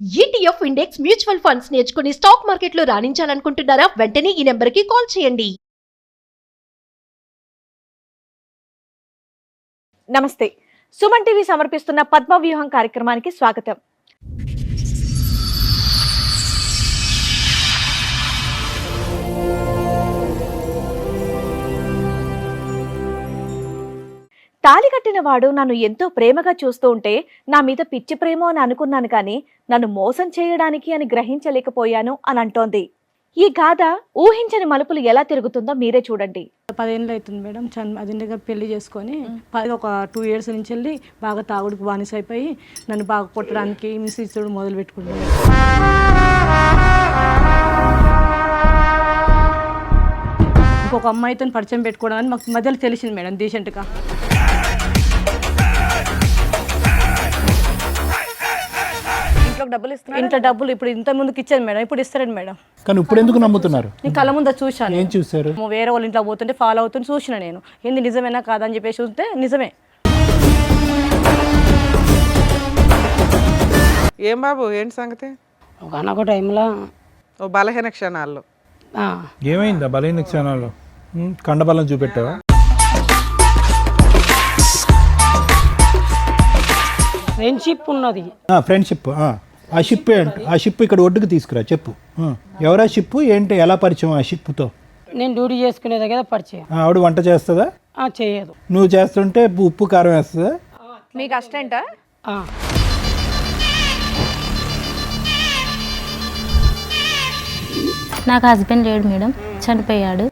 ETF index mutual funds నేర్చుకుని stock మార్కెట్లో రాణించాలనుకుంటున్నారా? వెంటనే ఈ నెంబర్కి కాల్ చేయండి. నమస్తే. సుమన్ టీవీ సమర్పిస్తున్న పద్మవ్యూహం కార్యక్రమానికి స్వాగతం. తాళి కట్టిన వాడు నన్ను ఎంతో ప్రేమగా చూస్తూ ఉంటే నా మీద పిచ్చి ప్రేమో అని అనుకున్నాను, కానీ నన్ను మోసం చేయడానికి అని గ్రహించలేకపోయాను అని అంటోంది. ఈ గాథ ఊహించని మలుపులు ఎలా తిరుగుతుందో మీరే చూడండి. 10 ఏళ్ళు అవుతుంది మేడం. అదే దగ్గర పెళ్లి చేసుకొని ఒక 2 years నుంచి వెళ్ళి బాగా తాగుడికి బానిస అయిపోయి నన్ను బాగా కొట్టడానికి మిసిచుడు మొదలు పెట్టుకుంటాను. ఇంకొక అమ్మాయితో పరిచయం పెట్టుకోవడం అని మాకు మధ్యలో తెలిసింది మేడం. డీసెంట్గా ఇంట్లో డబ్బులు ఇప్పుడు ఇంత ముందుకు ఇచ్చాను మేడం, ఇప్పుడు ఇస్తారండి మేడం. కానీ ఇప్పుడు ఎందుకు నమ్ముతున్నారు? నేను కళ్ళ ముందు చూశాను. ఏం చూసారు? వేరే వాళ్ళ ఇంట్లో పోతుంటే ఫాలో అవుతుంటే చూసిన నేను. ఏంది నిజమేనా కాదని చెప్పేసి చూస్తే నిజమే. ఏం బాబు ఏంటి సంగతి? ఒకనొక టైంలో ఓ బలహీన క్షణాల్లో ఏమైందా? బలహీన క్షణాల్లో కండబలం చూపెట్టావా? ఫ్రెండ్షిప్ ఉన్నది. ఫ్రెండ్షిప్. ఆ షిప్ ఏంటి? ఆ షిప్ ఇక్కడ ఒడ్డుకు తీసుకురా, చెప్పు. ఎవరా షిప్? ఏంటి? ఎలా పరిచయం ఆ షిప్తో? నేను డ్యూటీ చేసుకునే దగ్గర పరిచయం. ఆవిడ వంట చేస్తుందా? చేయదు. నువ్వు చేస్తుంటే ఉప్పు కారం వేస్తుందా? మీకు అసిస్టెంటా? నాకు హస్బెండ్ లేడు మేడం, చనిపోయాడు.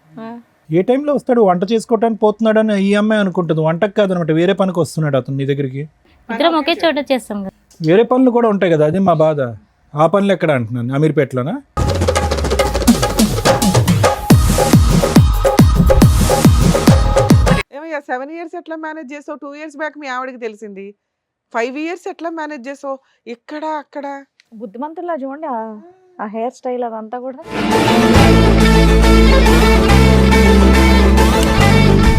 ఏ టైంలో వస్తాడు? వంట చేసుకోవటానికి పోతున్నాడు అని ఈ అమ్మాయి అనుకుంటుంది. వంటకు కాదనమాట, వేరే పనికి వస్తున్నాడు అతను నీ దగ్గరికి. ఇద్దరం ఒకే చోట చేస్తాం కదా. వేరే పనులు కూడా ఉంటాయి కదా, అది మా బాధ. ఆ పనులు ఎక్కడ అంటున్నాను? అమీర్పేటలోనా? ఏమయ్యా 7 years ఎట్లా మేనేజ్ చేసావు? 2 years బ్యాక్ మీ ఆవిడకి తెలిసింది. 5 years ఎట్లా మేనేజ్ చేసావు? ఇక్కడ అక్కడ బుద్ధిమంతుల్లా చూడండి, ఆ హెయిర్ స్టైల్ అదంతా కూడా.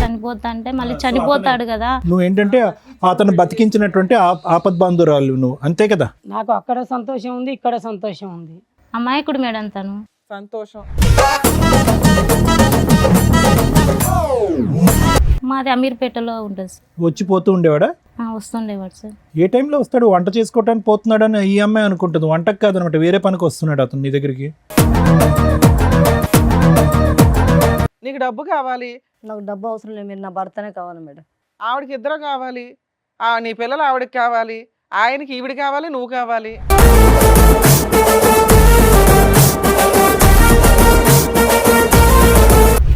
చనిపోతా అంటే మళ్ళీ చనిపోతాడు కదా. నువ్వు ఏంటంటే అతను బతికించినటువంటి ఆపద్బాంధురాలు నువ్వు, అంతే కదా? నాకు అక్కడ సంతోషం ఉంది, ఇక్కడ సంతోషం ఉంది. అమాయకుడు మేడం తను. సంతోషం. మాది అమీర్పేటలో ఉంటుంది సార్. వచ్చిపోతూ ఉండేవాడా? వస్తుండేవాడు సార్. ఏ టైంలో వస్తాడు? వంట చేసుకోవటానికి పోతున్నాడు అని ఈ అమ్మాయి అనుకుంటుంది. వంటకు కాదనమాట, వేరే పనికి వస్తున్నాడు అతను నీ దగ్గరికి. నీకు డబ్బు కావాలి? నాకు డబ్బు అవసరం లేదు, మీరు నా భర్తనే కావాలి మేడం. ఆవిడకి ఇద్దరు కావాలి. నీ పిల్లలు ఆవిడకి కావాలి, ఆయనకి ఈవిడ కావాలి, నువ్వు కావాలి.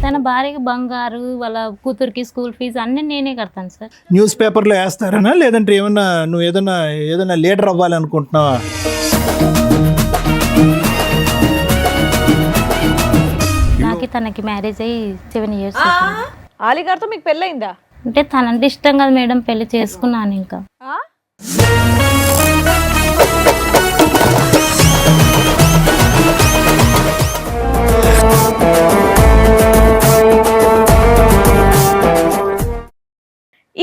తన భార్యకి బంగారు, వాళ్ళ కూతురికి స్కూల్ ఫీజు అన్నీ నేనే కడతాను సార్. న్యూస్ పేపర్లో వేస్తారనా? లేదంటే ఏమన్నా నువ్వు ఏదైనా లీడర్ అవ్వాలి అనుకుంటున్నావా? నాకు తనకి మ్యారేజ్ అయ్యి 7 years. ఆలీ గారితో మీకు పెళ్ళయిందా? అంటే తనంటే ఇష్టం కదా మేడం, పెళ్లి చేసుకున్నాను. ఇంకా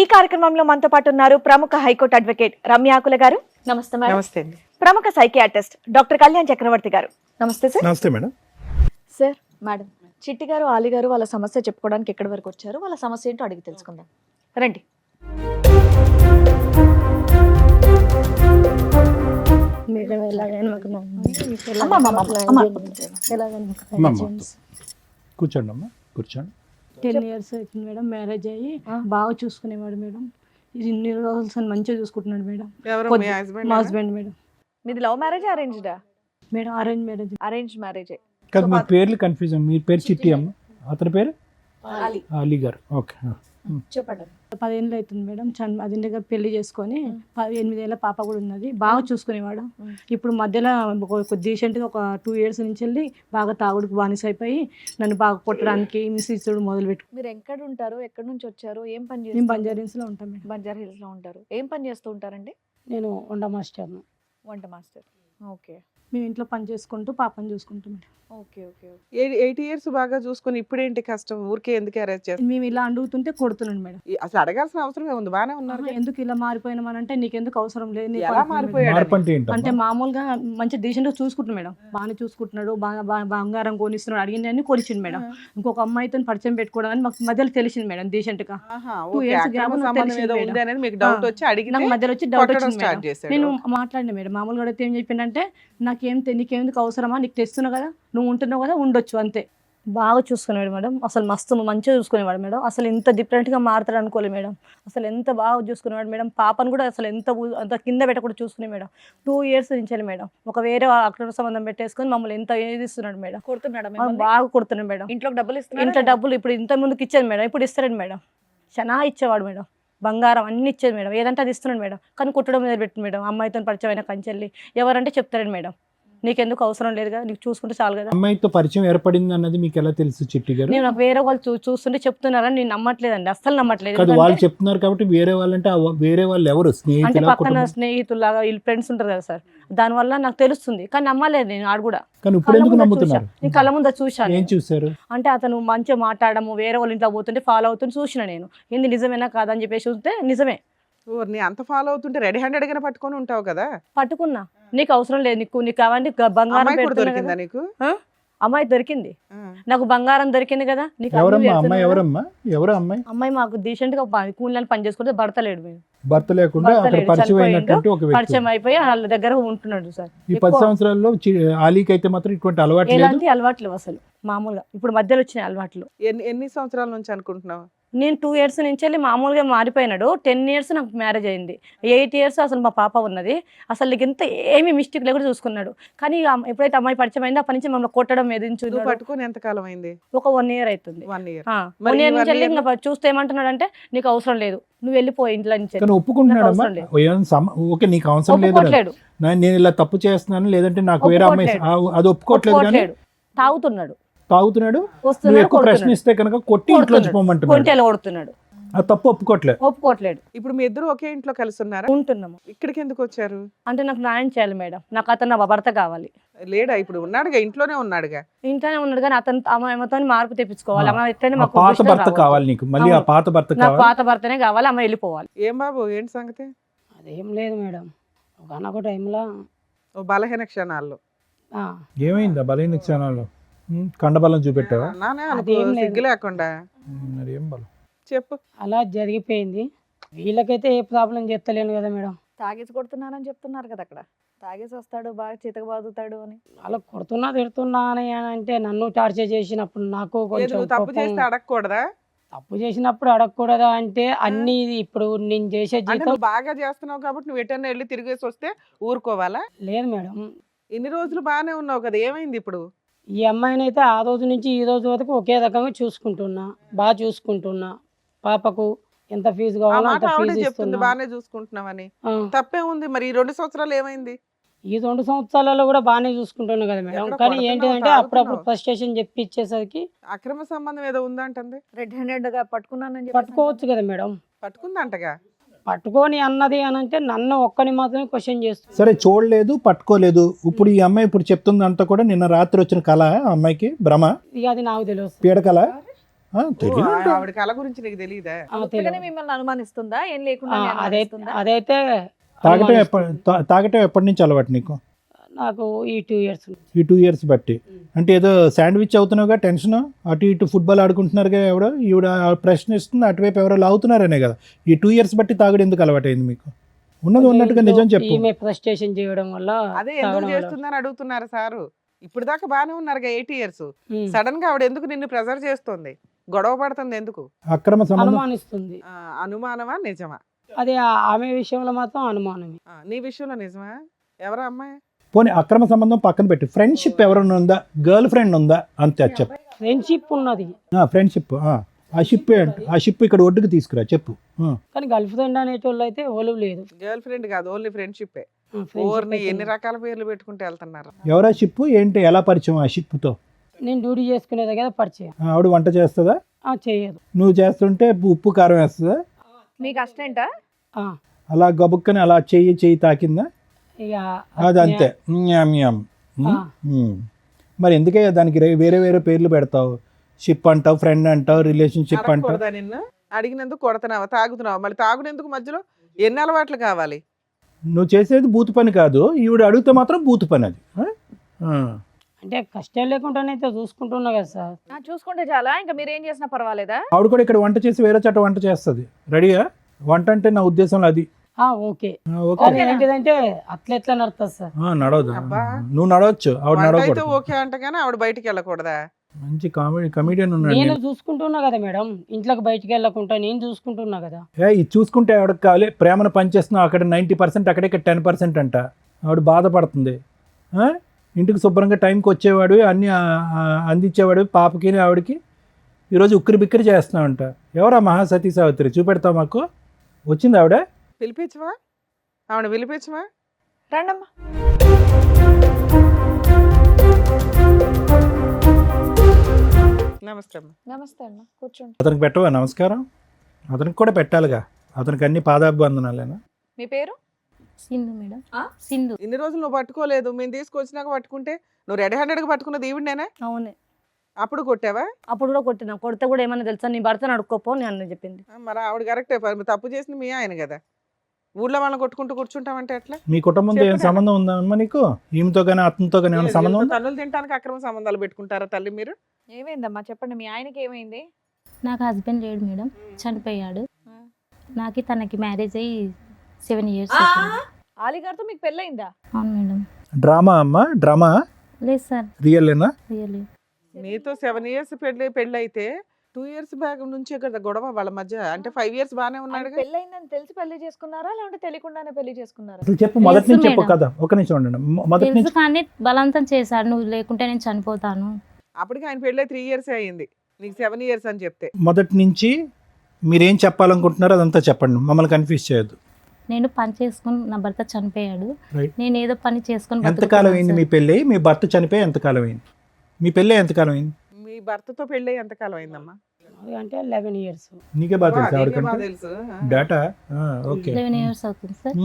ఈ కార్యక్రమంలో మనతో పాటు ఉన్నారు ప్రముఖ హైకోర్టు అడ్వకేట్ రమ్య ఆకుల గారు. నమస్తే మేడం. నమస్తే అండి. ప్రముఖ సైకియాట్రిస్ట్ డాక్టర్ కళ్యాణ్ చక్రవర్తి గారు. నమస్తే సార్. నమస్తే మేడం. సార్, మేడం, చిట్టి గారు, ఆలీ గారు వాళ్ళ సమస్య చెప్పుకోవడానికి ఎక్కడి వరకు వచ్చారు, వాళ్ళ సమస్య ఏంటో అడిగి తెలుసుకుందాం. రండి. కూర్చోండి అమ్మా, కూర్చోండి. 10 years అవుతుంది మేడం. మ్యారేజ్ అయ్యి బాగా చూసుకునేవాడు మేడం. ఇన్ని రోజులు మంచిగా చూసుకుంటున్నాడు మేడం. ఎవరు? మీ హస్బెండ్? మా హస్బెండ్ మేడం. మీది లవ్ మ్యారేజ్ అరేంజ్డా? Madam arrange marriage. అరేంజ్ మ్యారేజే. కాదు, మీ పేర్లు కన్ఫ్యూజన్. మీ పేరు చిట్టి అమ్మ, అతని పేరు అలీ గారు. ఓకే, చెప్పండి. 10 ఏళ్ళు అవుతుంది మేడం. అదే దగ్గర పెళ్లి చేసుకొని 8 ఏళ్ళ పాప కూడా ఉన్నది. బాగా చూసుకునేవాడు. ఇప్పుడు మధ్యలో డీసెంట్గా ఒక 2 years నుంచి వెళ్ళి బాగా తాగుడికి బానిస అయిపోయి నన్ను బాగా కొట్టడానికి మిసిచుడు మొదలు పెట్టు. మీరు ఎక్కడ ఉంటారు? ఎక్కడి నుంచి వచ్చారు? ఏం పని మేము చేస్తారు? బంజారా హిల్స్లో ఉంటాం మేడం. బంజారా హిల్స్ లో ఉంటారు. ఏం పని చేస్తూ ఉంటారండి? నేను వంట మాస్టర్ను. వంట మాస్టర్. ఓకే మేము ఇంట్లో పని చేసుకుంటూ పాపని చూసుకుంటాం మేడం. ఓకే ఓకే 8 ఇయర్స్ బాగా చూసుకుని ఇప్పుడేంటి కష్టం? ఊరికే ఎందుకు అరెస్ట్ చేస్తారు? మేము ఇలా అడుగుతుంటే కొడుతున్నాడు మేడం. అసలు అడగాల్సిన అవసరం ఏముంది? బాగానే ఉన్నారు కదా. ఎందుకు ఇలా మారిపోయినామనంటే నీకెందుకు అవసరం లేదు నీ ఎలా పని మేడం. మారిపోయాడు? మార్పు అంటే ఏంటమ్మా? అంటే మామూలుగా మంచి డీసెంట్గా చూసుకుంటున్నాడు మేడం, బాగానే చూసుకుంటున్నాడు, బాగా బంగారం కొనిస్తున్నాడు, అడిగిందని కొనిచ్చిండు మేడం. ఇంకొక అమ్మాయితో పరిచయం పెట్టుకోవడం అని మాకు మధ్యలో తెలిసింది మేడం డీసెంట్గా. ఆహా, 2 ఓకే. years అక్రమ gap నాకు సంబంధం తెలిసింది ఏదో మేడం. ఉంది అనేది మీకు డౌట్ వచ్చి అడిగితే నాకు మధ్యలో వచ్చి డౌట్ కొట్టడం వచ్చింది స్టార్ట్ మేడం. చేశాడు. నేను మాట్లాడిన మేడం మామూలుగా అడిగితే ఏం చెప్పిండంటే నీకెందుకు అవసరమా, నీకు తెస్తున్నావు కదా, నువ్వు ఉంటున్నావు కదా, ఉండొచ్చు అంతే. బాగా చూసుకునేవాడు మేడం, అసలు మస్తు మంచిగా చూసుకునేవాడు మేడం. అసలు ఇంత డిఫరెంట్గా మారుతాడు అనుకోలేదు మేడం. అసలు ఎంత బాగా చూసుకునేవాడు మేడం. పాపను కూడా అసలు అంత కింద పెట్టకుండా చూసుకునే మేడం. 2 years నుంచి మేడం ఒక వేరే అక్రమ సంబంధం పెట్టేసుకొని మమ్మల్ని ఎంత ఏదిస్తున్నాడు మేడం. కొడుతున్నాడు బాగా కొడుతున్నాడు మేడం. ఇంట్లోకి డబ్బులు ఇస్తున్నారు. ఇంట్లో డబ్బులు ఇప్పుడు ఇంత ముందుకు ఇచ్చేది మేడం, ఇప్పుడు ఇస్తాడు మేడం. చాలా ఇచ్చేవాడు మేడం, బంగారం అన్ని ఇచ్చేది మేడం, ఏదంటే అది ఇస్తున్నాడు మేడం. కానీ కుట్టడం మీద పెట్టింది మేడం. అమ్మాయితో పరిచయం అయిన కంచెల్లి ఎవరంటే చెప్తాడు మేడం, నీకెందుకు అవసరం లేదు కదా, నీకు చూసుకుంటే చాలు కదా. అమ్మాయితో పరిచయం ఏర్పడింది అన్నది మీకు ఎలా తెలుసు చిట్టి గారు? నేను నాకు వేరే వాళ్ళు చూస్తుంటే చెప్తున్నారని నేను నమ్మట్లేదండి, అస్సలు నమ్మట్లేదు. కాదు, వాళ్ళు ఎందుకంటే చెప్తున్నారు కాబట్టి వేరే వాళ్ళంటే వేరే వాళ్ళు ఎవరు? అంటే స్నేహితుల పక్కన స్నేహితులాగా వీళ్ళు ఫ్రెండ్స్ ఉంటారు కదా సార్, దానివల్ల నాకు తెలుస్తుంది. కానీ నమ్మలేదు నేను ఆడు కూడా. కానీ ఇప్పుడు ఎందుకు నమ్ముతున్నారు? నేను కళ్ళ ముందు చూశాను. ఏం చూసారు? అంటే అతను మంచిగా మాట్లాడము, వేరే వాళ్ళ ఇంట్లో పోతుంటే ఫాలో అవుతుంటే చూసిన నేను, ఏంది నిజమేనా కాదని చెప్పేసి చూస్తే నిజమే. నీ అంత ఫాలో అవుతుంటే రెడీ హ్యాండెడ్ గానే పట్టుకొని ఉంటావు కదా. పట్టుకున్నా, నీకు అవసరం లేదు, నీకు అవన్నీ బంగారం అమ్మాయి కూడా పెడుతున్నా దొరికిందా కదా. నీకు? ఆ? అమ్మాయి దొరికింది, ఆ. నాకు బంగారం దొరికింది కదా. నీకు అన్ని ఎవరమ్మా పెడుతున్నా అమ్మాయి? కదా. ఎవరమ్మా? ఎవరు అమ్మాయి? అమ్మాయి మాకు డీసెంట్ గా కూలీలను పని చేసుకుంటే భర్త లేడు మేము. భర్త లేకుండా భర్త అక్కడ లేడు, పరిచయం చనిపోయిండు. అయినటువంటి ఒక వ్యక్తి. పరిచయం అయిపోయి వాళ్ళ దగ్గర ఉంటున్నాడు సార్. ఈ 10 ఎక్కువ సంవత్సరాల్లో ఆలీకి అయితే మాత్రం ఇటువంటి అలవాటు లేదు. ఎలాంటి అలవాట్లు అసలు మామూలుగా ఇప్పుడు మధ్యలో వచ్చిన అలవాట్లు. ఎన్ని సంవత్సరాల నుంచి అనుకుంటున్నావు? నేను 2 years నుంచి వెళ్ళి మామూలుగా మారిపోయినాడు. 10 years నాకు మ్యారేజ్ అయింది. 8 years అసలు మా పాప ఉన్నది. అసలు నీకు ఎంత ఏమి మిస్టేక్ లేకుండా చూసుకున్నాడు. కానీ ఎప్పుడైతే అమ్మాయి పరిచయం అయిందో అప్పటి నుంచి మమ్మల్ని కొట్టడం ఎదించు. నువ్వు పట్టుకొని ఎంత కాలం అయింది? ఒక 1 year అవుతుంది. 1 year. 1 year నుంచి వెళ్ళి ఇంకా చూస్తే ఏమంటున్నాడు అంటే నీకు అవసరం లేదు, నువ్వు వెళ్ళిపో ఇంట్లో నుంచి. కానీ ఒప్పుకుంటున్నాడమ్మా? నాకు అవసరం ఓకే, నీకు అవసరం లేదు, ఒప్పుకోవట్లేడు. నేను ఇలా తప్పు చేస్తున్నాను లేదంటే నాకు వేరే అమ్మాయి అది ఒప్పుకోవట్లేదు. కానీ ఒప్పుకోవట్లేడు, తాగుతున్నాడు, తాగుతున్నాడు. నువ్వు వస్తున్నాడు, ఎక్కువ ప్రశ్నిస్తే కనుక కొట్టి ఇంట్లో పోమంటున్నాడు. కొంటెలు కొడుతున్నాడు, ఆ తప్పు ఒప్పుకోవట్లేదు. ఒప్పుకోవట్లేడు. ఇప్పుడు మీ ఇద్దరు ఒకే ఇంట్లో కలిసి ఉన్నారా? ఉంటున్నాము. ఇక్కడికి ఎందుకు వచ్చారు? అంటే నాకు న్యాయం చేయాలి మేడం, నాకు అతను నా భర్త కావాలి. లేడా? ఇప్పుడు ఉన్నాడుగా, ఇంట్లోనే ఉన్నాడుగా. ఇంట్లోనే ఉన్నాడు కానీ అతను ఆమెతో మార్పు తెప్పించుకోవాలి. అమ్మ ఎట్లయినా ఆ మాకు పాత దృష్టిలో భర్త రావద్దు. కావాలి నీకు, మళ్ళీ ఆ అవును. పాత భర్త నాకు కావాలి. పాత భర్తనే కావాలి, అమ్మ వెళ్ళిపోవాలి. ఏం బాబు, ఏంటి సంగతి? అదేం లేదు మేడం, ఒకనొక టైంలో ఓ బలహీన క్షణాల్లో ఏమైందా బలహీన క్షణాల్లో? కండబలం చూపెట్టావా? నానే అదేం అనుకో, లేదు. సిగ్గు లేకుండా మరి ఏం బలం? చెప్పు. అలా జరిగిపోయింది. వీళ్ళకైతే ఏ ప్రాబ్లం చెప్తలేను కదా మేడం. తాగేసి కొడుతున్నారని చెప్తున్నారు కదా అక్కడ. తాగేసి వస్తాడు, బాగా చితక బాదుతాడు అని. అలా కొడుతున్నా తిడుతున్నా అని అంటే నన్ను టార్చర్ చేసినప్పుడు నాకు ఏది కొంచెం నువ్వు తప్పు కోపం. చేస్తే అడగకూడదా? తప్పు చేసినప్పుడు అడగకూడదా అంటే అన్ని ఇప్పుడు నేను చేసే అంటే జీతం నువ్వు బాగా చేస్తున్నావు కాబట్టి నువ్వు ఎటన్నా వెళ్ళి తిరిగేసి వస్తే ఊరుకోవాలా? లేదు మేడం. ఇన్ని రోజులు బాగానే ఉన్నావు కదా, ఏమైంది ఇప్పుడు? ఈ అమ్మాయిని అయితే ఆ రోజు నుంచి ఈ రోజు వరకు ఒకే రకంగా చూసుకుంటున్నా, బాగా చూసుకుంటున్నా. పాపకు ఎంత ఫీజు ఆ కావాలో మాట అంత ఆవిడే ఫీజు చెప్తుంది, ఇస్తున్నా. బాగానే చూసుకుంటున్నావని. ఆ, తప్పే ఉంది. మరి ఈ 2 సంవత్సరాలు ఏమైంది? ఈ 2 సంవత్సరాలలో కూడా బాగానే చూసుకుంటున్నా కదా మేడం. ఎక్కడ కానీ కొడుతున్నావు, ఏంటిదంటే అప్పుడప్పుడు తాగుతున్నావు? ఫ్రస్ట్రేషన్ చెప్పి ఇచ్చేసరికి అక్రమ సంబంధం ఏదో ఉందంటుంది. రెడ్ హ్యాండెడ్ గా పట్టుకున్నానని చెప్పేసి పట్టుకోవచ్చు కదా మేడం. పట్టుకుందంటగా. పట్టుకొని అన్నది అని అంటే నన్ను ఒక్కని మాత్రమే క్వశ్చన్ చేస్తుంది. సరే, చూడలేదు, పట్టుకోలేదు. ఇప్పుడు ఈ అమ్మాయి ఇప్పుడు చెప్తుందంతా కూడా నిన్న రాత్రి వచ్చిన కళ, ఆ అమ్మాయికి భ్రమ, ఇక అది నాకు తెలియదు. పీడకల. ఓ, తెలియదు. ఆవిడ కళ గురించి నీకు తెలియదా? అందుకనే మిమ్మల్ని అనుమానిస్తుందా? ఏం లేకుండా అదైతే తాగటం అనుమానిస్తుంది. తాగటం ఎప్పటి నుంచి అలవాటు నీకు? నాకు ఈ 2 years ఈ 2 years బట్టి. అంటే ఏదో శాండ్విచ్ అవుతున్నావుగా, టెన్షన్, అటు ఇటు ఫుట్బాల్ ఆడుకుంటున్నారుగా, ఎవడో ఈవిడ ప్రశ్న ఇస్తుంది, అటువైపు ఎవరో లాగుతున్నారనే కదా. ఈ 2 years బట్టి తాగడం ఎందుకు అలవాటైంది మీకు? ఉన్నది ఉన్నట్టుగా నిజం చెప్పు. ఈమె ఫ్రస్ట్రేషన్ చేయడం వల్ల అదే ఎందుకు తాగడం వల్ల. చేస్తుందని అడుగుతున్నారు సారు. ఇప్పుడు దాకా బాగానే ఉన్నారుగా 8 years. ఉమ్. సడన్ గా ఆవిడ ఎందుకు నిన్ను ప్రెజర్ చేస్తుంది, గొడవ పడుతుంది ఎందుకు? అక్రమ సంబంధం. అనుమానిస్తుంది. అనుమానమా నిజమా? అదే ఆమె విషయంలో మాత్రం అనుమానమే. నీ విషయంలో నిజమా? ఎవరా అమ్మాయి? పోనీ అక్రమ సంబంధం పక్కన పెట్టి ఫ్రెండ్షిప్ ఎవరైనా ఉందా? గర్ల్ ఫ్రెండ్ ఉందా? అంతే చెప్పు. ఫ్రెండ్షిప్ ఉన్నది ఫ్రెండ్షిప్. ఆ షిప్ ఆ షిప్ ఇక్కడ ఒడ్డుకు తీసుకురా చెప్పు. కానీ గర్ల్ ఫ్రెండ్ అనేటోళ్ళు అయితే ఓలు లేదు. గర్ల్ ఫ్రెండ్ కాదు, ఓన్లీ ఫ్రెండ్షిప్. Friendship ఓర్ని అయితే ఎన్ని రకాల పేర్లు పెట్టుకుంటే వెళ్తున్నారు. ఎవరా షిప్? ఏంటి, ఎలా పరిచయం ఆ షిప్తో? నేను డ్యూటీ చేసుకునే దగ్గర పరిచయం. ఆవిడ వంట చేస్తుందా? చేయదు. నువ్వు చేస్తుంటే ఉప్పు కారం వేస్తుందా? మీకు అసిస్టెంటా? ఆ, అలా గబుక్కని అలా చెయ్యి తాకిందా? ఇక అది అంతే మ్యామ్ మ్యామ్. ఆ. మరి ఎందుకే దానికి వేరే వేరే పేర్లు పెడతావు? షిప్ అంటావు, ఫ్రెండ్ అంటావు, రిలేషన్షిప్ అంటావు. అడగకూడదా నిన్ను? అడిగినందుకు కొడతానావా? తాగుతున్నావా? మళ్ళీ తాగునేందుకు మధ్యలో ఎన్ని అలవాట్లు కావాలి? నువ్వు చేసేది బూతు పని కాదు, ఈవిడ అడిగితే మాత్రం బూతు పని అది. ఆ? అంటే కష్టం లేకుండానైతే చూసుకుంటున్నా కదా సార్. చూసుకుంటే చాలా, ఇంకా మీరు ఏం చేసినా పర్వాలేదా? ఆవిడ కూడా ఇక్కడ వంట చేసి వేరే చోట వంట చేస్తుంది. రెడీగా? వంట అంటే నా ఉద్దేశంలో అది. ఓకే. ఓకే. అది ఏంటిదంటే అట్లా ఎట్లా నడుస్తుంది సార్. నడవదు. అబ్బా. నువ్వు నడవచ్చు, ఆవిడ వంట అయితే నడవకూడదు. ఓకే అంట కానీ ఆవిడ బయటికి వెళ్ళకూడదా? మంచి కమెడియన్ ఉన్నాడు. నేను చూసుకుంటున్నా కదా మేడం, ఇంట్లోకి బయటికి వెళ్ళకుండా నేను చూసుకుంటున్నా కదా. ఇది చూసుకుంటే ఆవిడకి కావాలి, ప్రేమను పనిచేస్తున్నావు అక్కడ 90%, అక్కడే 10% అంట. ఆవిడ బాధపడుతుంది. ఇంటికి శుభ్రంగా టైంకి వచ్చేవాడు, అన్నీ అందించేవాడు పాపకి ఆవిడకి. ఈరోజు ఉక్కిరి బిక్కిరి చేస్తున్నావంట. ఎవరా మహాసతీ సావిత్రి? చూపెడతావు మాకు? వచ్చింది ఆవిడ? పిలిపించవా? ఆవిడ పిలిపించవా? రండమ్మా. నమస్తే అమ్మ. నమస్తే అన్న, కూర్చోండి. అతనికి పెట్టవా నమస్కారం? అతనికి కూడా పెట్టాలిగా, అతనికి అన్ని పాదాభివందనాలేనా? మీ పేరు? సింధు మేడం. ఆ? సింధు. ఇన్ని రోజులు నువ్వు పట్టుకోలేదు, మేము తీసుకొచ్చినాక పట్టుకుంటే నువ్వు రెడీ హ్యాండెడ్గా పట్టుకున్నది ఈవిడనేనా? అవునే, అప్పుడు కొట్టావా? అప్పుడు కూడా కొట్టినా. కొడితే కూడా ఏమన్నా తెలుసా, నీ భర్తను అడుక్కోపో అని అన్న చెప్పింది. మరి ఆవిడ కరెక్టే, తప్పు చేసింది మీ ఆయన కదా. ఊళ్ళో వాళ్ళని కొట్టుకుంటూ కూర్చుంటామంటే ఎట్లా? మీ కుటుంబంతో ఏం సంబంధం ఉందమ్మా నీకు? ఈమెతో కానీ అతనితో కానీ ఏమైనా సంబంధం ఉందా? తన్నులు తినడానికి అక్రమ సంబంధాలు పెట్టుకుంటారా తల్లి మీరు? ఏమైందమ్మా చెప్పండి, మీ ఆయనకి ఏమైంది? నాకు హస్బెండ్ లేడు మేడం, చనిపోయాడు. నాకు తనకి మ్యారేజ్ అయ్యి 7 years అవుతుంది. ఆలి గారితో మీకు పెళ్ళయిందా? అవును మేడం. డ్రామా అమ్మా, డ్రామా? లేదు సార్, రియల్లేనా? రియల్లీ. నీతో 7 years పెళ్ళి అయితే 2 years బ్యాక్ నుంచే కదా గొడవ వాళ్ళ మధ్య. అంటే 5 years బానే ఉన్నాడు. పెళ్ళయిందని తెలిసి పెళ్లి చేసుకున్నారా లేదంటే తెలియకుండానే పెళ్లి చేసుకున్నారా? అసలు చెప్పు, మొదటి నుంచి చెప్పు మేడం. కదా. ఒక నిమిషం ఉండండి. మొదటి తెలుసు నుంచి కానీ బలవంతం చేశాడు, నువ్వు లేకుంటే నేను చనిపోతాను. అప్పటికి ఆయన పెళ్ళి 3 years అయ్యింది, నీకు 7 years అని చెప్తే. మొదటి నుంచి మీరేం చెప్పాలనుకుంటున్నారో అదంతా చెప్పండి, మమ్మల్ని కన్ఫ్యూజ్ చేయొద్దు. నేను పని చేసుకుని, నా భర్త చనిపోయాడు, Right. నేను ఏదో పని చేసుకుని ఎంతకాలం బతుకుతున్నాను అయింది సార్. మీ పెళ్ళి? మీ భర్త చనిపోయి ఎంతకాలం అయింది? మీ పెళ్ళి ఎంతకాలం అయింది? మీ భర్తతో పెళ్ళి ఎంతకాలం అయిందమ్మా? అది అంటే 11 years. నీకే బాగా తెలుసు నీకే బాగా ఆవిడకంటే తెలుసు. డేటా. ఓకే. 11 years అవుతుంది సార్.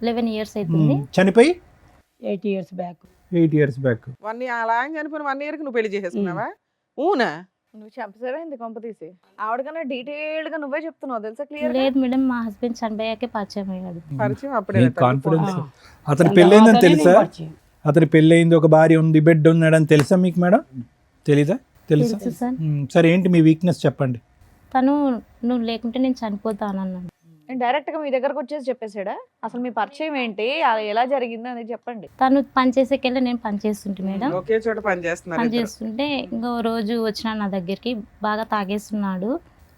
11 years అవుతుంది. చనిపోయి 8 years బ్యాక్. 8 years back. అలా ఆయన చనిపోయిన 1 year కి నువ్వు పెళ్లి చేసేసుకున్నావా? ఊనా? నువ్వు చంపసేమైంది కొంప తీసి? ఆవిడకన్నా డీటెయిల్డ్ గా నువ్వే చెప్తున్నావు తెలుసా, క్లియర్? లేదు మేడం, మా హస్బెండ్ చనిపోయాకే పరిచయం అయ్యాడు. పరిచయం అప్పుడే కాన్ఫిడెన్స్. ఆ. అతని దాని పెళ్ళయిందని తర్వాతనే తెలుసా? నేను పరిచయం. అతని పెళ్ళయింది, ఒక భార్య ఉంది, బిడ్డ ఉన్నాడని తెలుసా మీకు మేడం? తెలీదా? తెలుసా? తెలుసు సార్. సరే, ఏంటి మీ వీక్నెస్ చెప్పండి. తను నువ్వు లేకుంటే నేను చనిపోతాను అన్నాడు. డైరెక్ట్ గా మీ దగ్గరకు వచ్చేసి చెప్పేసాడా? అసలు మీ పరిచయం ఏంటి, అది ఎలా జరిగింది అనేది చెప్పండి. తను పని చేసేకెళ్ళి నేను పని చేస్తుంటే మేడం, ఒకే చోట పని చేస్తున్నారు పని ఇద్దరు. చేస్తుంటే ఇంకో రోజు వచ్చిన నా దగ్గరికి, బాగా తాగేస్తున్నాడు,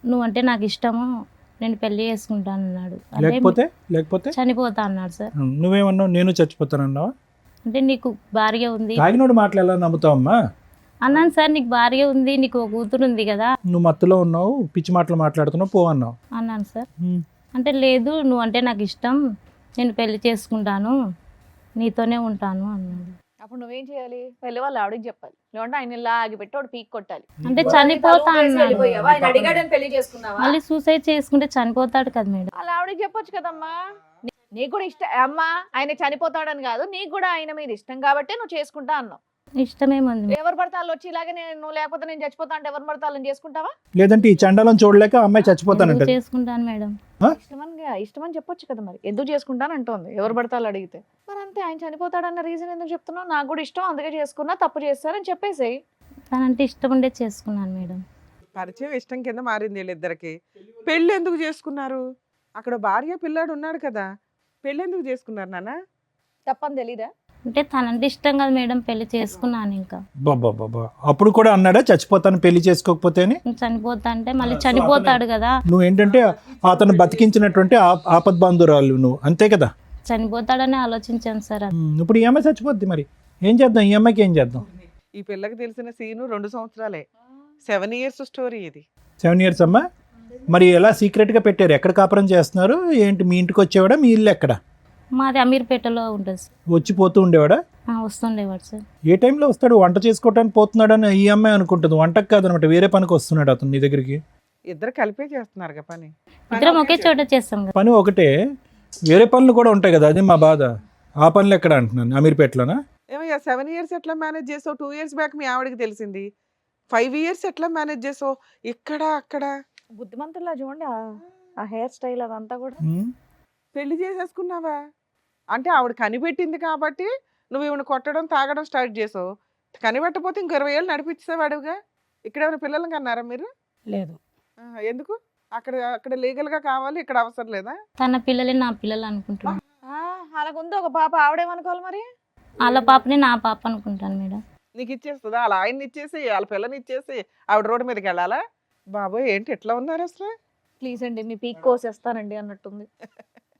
నువ్వంటే నాకు ఇష్టము, నేను పెళ్లి చేసుకుంటాను అన్నాడు. అంటే లేకపోతే చనిపోతా అన్నాడు సార్. నువ్వేమన్నావు? నేను చచ్చిపోతానన్నావా? అంటే నీకు భార్య ఉంది తాగినోడు మాటలు ఎలా నమ్ముతావమ్మా? అన్నాను సార్. నీకు భార్య ఉంది, నీకు ఒక కూతురు ఉంది కదా నువ్వు మత్తులో ఉన్నావు, పిచ్చి మాటలు మాట్లాడుతున్నావు, పో అన్నావు. అన్నాను సార్. అంటే లేదు, నువ్వంటే నాకు ఇష్టం, నేను పెళ్లి చేసుకుంటాను, నీతోనే ఉంటాను అన్నాడు. అప్పుడు నువ్వేం చేయాలి? వెళ్ళి వాళ్ళు ఆవిడకి చెప్పాలి, లేదంటే ఆయన ఇలా ఆగిపెట్టి వాడు పీక్ కొట్టాలి. అంటే చనిపోతా అన్నాడు. ఆయన అడిగాడని పెళ్లి చేసుకున్నావా? మళ్ళీ సూసైడ్ చేసుకుంటే చనిపోతాడు కదా మేడం. అలా ఆవిడకి చెప్పొచ్చు కదమ్మా. నీకు కూడా ఇష్టం అమ్మా, ఆయన చనిపోతాడని కాదు, నీకు కూడా ఆయన మీద ఇష్టం కాబట్టి నువ్వు చేసుకుంటా అన్నావు. ఇష్టమేముంది, ఎవరు పడతాళ్ళు వచ్చి ఇలాగే నువ్వు లేకపోతే నేను చచ్చిపోతా అంటే ఎవరు పడతాళ్ళని చేసుకుంటావా? లేదంటే ఈ చండాలం చూడలేక అమ్మాయి చచ్చిపోతానంట. ఎందుకు చేసుకుంటాను మేడం. ఇష్టమని చెప్పొచ్చు కదా, మరి ఎందుకు చేసుకుంటాను అంటోంది. ఎవరు పడతాళ్ళు అడిగితే మరి అంతే. ఆయన చనిపోతాడన్న రీజన్ ఎందుకు చెప్తున్నావు? నాకు కూడా ఇష్టం, అందుకే చేసుకున్నా, తప్పు చేస్తారని చెప్పేసేయ్. తనంటే ఇష్టం ఉండే చేసుకున్నాను మేడం. పరిచయం ఇష్టం కింద మారింది వీళ్ళిద్దరికి. పెళ్ళి ఎందుకు చేసుకున్నారు? అక్కడ భార్య పిల్లాడు ఉన్నాడు కదా, పెళ్ళి ఎందుకు చేసుకున్నారు నాన్న? తప్పని తెలీదా? అంటే తనంటే ఇష్టం కదా మేడం, పెళ్లి చేసుకున్నాను. ఇంకా బాబా, అప్పుడు కూడా అన్నాడా చచ్చిపోతాను పెళ్లి చేసుకోకపోతే అని? చనిపోతా అంటే మళ్ళీ చనిపోతాడు కదా. నువ్వు ఏంటంటే అతను బతికించినటువంటి ఆపద్బాంధురాలు నువ్వు, అంతే కదా? చనిపోతాడని ఆలోచించాను సార్. ఇప్పుడు ఈ అమ్మాయి చచ్చిపోద్ది, మరి ఏం చేద్దాం? ఈ అమ్మాయికి ఏం చేద్దాం? ఈ పిల్లకి తెలిసిన సీను 2 సంవత్సరాలే. 7 years స్టోరీ ఇది. 7 years అమ్మా. మరి ఎలా సీక్రెట్గా పెట్టారు? ఎక్కడ కాపురం చేస్తున్నారు ఏంటి? మీ ఇంటికి వచ్చేవాడా? మీ ఇల్లు ఎక్కడ? మాది అమీర్పేటలో ఉంటుంది సార్. వచ్చి పోతూ ఉండేవాడా? వస్తుండేవాడు సార్. ఏ టైంలో వస్తాడు? వంట చేసుకోవడానికి పోతున్నాడని ఈ అమ్మాయి అనుకుంటుంది. వంటకు కాదనమాట, వేరే పనికి వస్తున్నాడు అతను నీ దగ్గరికి. ఇద్దరు కలిపే చేస్తున్నారు పని. ఇద్దరం ఒకే చోట చేస్తాం కదా. పని ఒకటే, వేరే పనులు కూడా ఉంటాయి కదా, అది మా బాధ. ఆ పనులు ఎక్కడ అంటున్నాను, అమీర్పేటలోనా? ఏమయ్యా 7 ఇయర్స్ ఎట్లా మేనేజ్ చేసావు? 2 ఇయర్స్ బ్యాక్ మీ ఆవిడకి తెలిసింది. 5 ఇయర్స్ ఎట్లా మేనేజ్ చేసావు? ఇక్కడ అక్కడ బుద్ధిమంతుల్లా చూడండి ఆ హెయిర్ స్టైల్ అదంతా కూడా. ఉమ్. పెళ్లి చేసేసుకున్నావా? అంటే ఆవిడ కనిపెట్టింది కాబట్టి నువ్వు ఈవిడ కొట్టడం తాగడం స్టార్ట్ చేసావు. కనిపెట్టకపోతే ఇంకో 20 ఏళ్ళు నడిపించేవాడుగా. ఇక్కడ ఏమైనా పిల్లల్ని కన్నారా మీరు? లేదు. ఎందుకు? అక్కడ అక్కడ లీగల్ గా కావాలి, ఇక్కడ అవసరం లేదా? తన పిల్లలే నా పిల్లలు అనుకుంటున్నాను. అలాగుంది ఒక పాప, ఆవిడేమనుకోవాలి మరి? వాళ్ళ పాపని నా పాప అనుకుంటాను మేడం. నీకు ఇచ్చేస్తుందా? వాళ్ళ ఆయన్ని ఇచ్చేసి వాళ్ళ పిల్లని ఇచ్చేసి ఆవిడ రోడ్డు మీదకి వెళ్ళాలా? బాబోయ్ ఏంటి ఎట్లా ఉన్నారు అసలు? ప్లీజ్ అండి మీ పీక్ కోసేస్తానండి అన్నట్టుంది.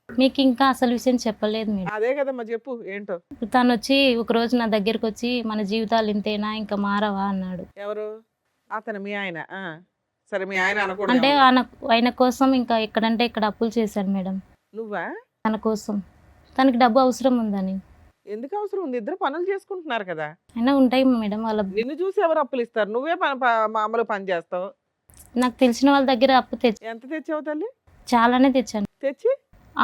మీకు ఇంకా అసలు విషయం చెప్పలేదు మేడం. అదే కదమ్మా, చెప్పు ఏంటో. తను వచ్చి ఒకరోజు నా దగ్గరికి వచ్చి మన జీవితాలు ఇంతేనా ఇంకా మారవా అన్నాడు. ఎవరు? అతను మీ ఆయన? సరే మీ ఆయన అంటే అనకూడదు. ఆయన కోసం ఇంకా ఎక్కడంటే ఇక్కడ అప్పులు చేశాను మేడం. నువ్వా? తన కోసం. తనకి డబ్బు అవసరం ఉందని. ఎందుకు అవసరం ఉంది? ఇద్దరు పనులు చేసుకుంటున్నారు కదా. అయినా ఉంటాయి మేడం వాళ్ళ. నిన్ను చూసి ఎవరు అప్పులు ఇస్తారు? నువ్వే మామూలు పని చేస్తావు. నాకు తెలిసిన వాళ్ళ దగ్గర అప్పు ఎంత తెచ్చావు తల్లి? చాలానే తెచ్చాను. తెచ్చి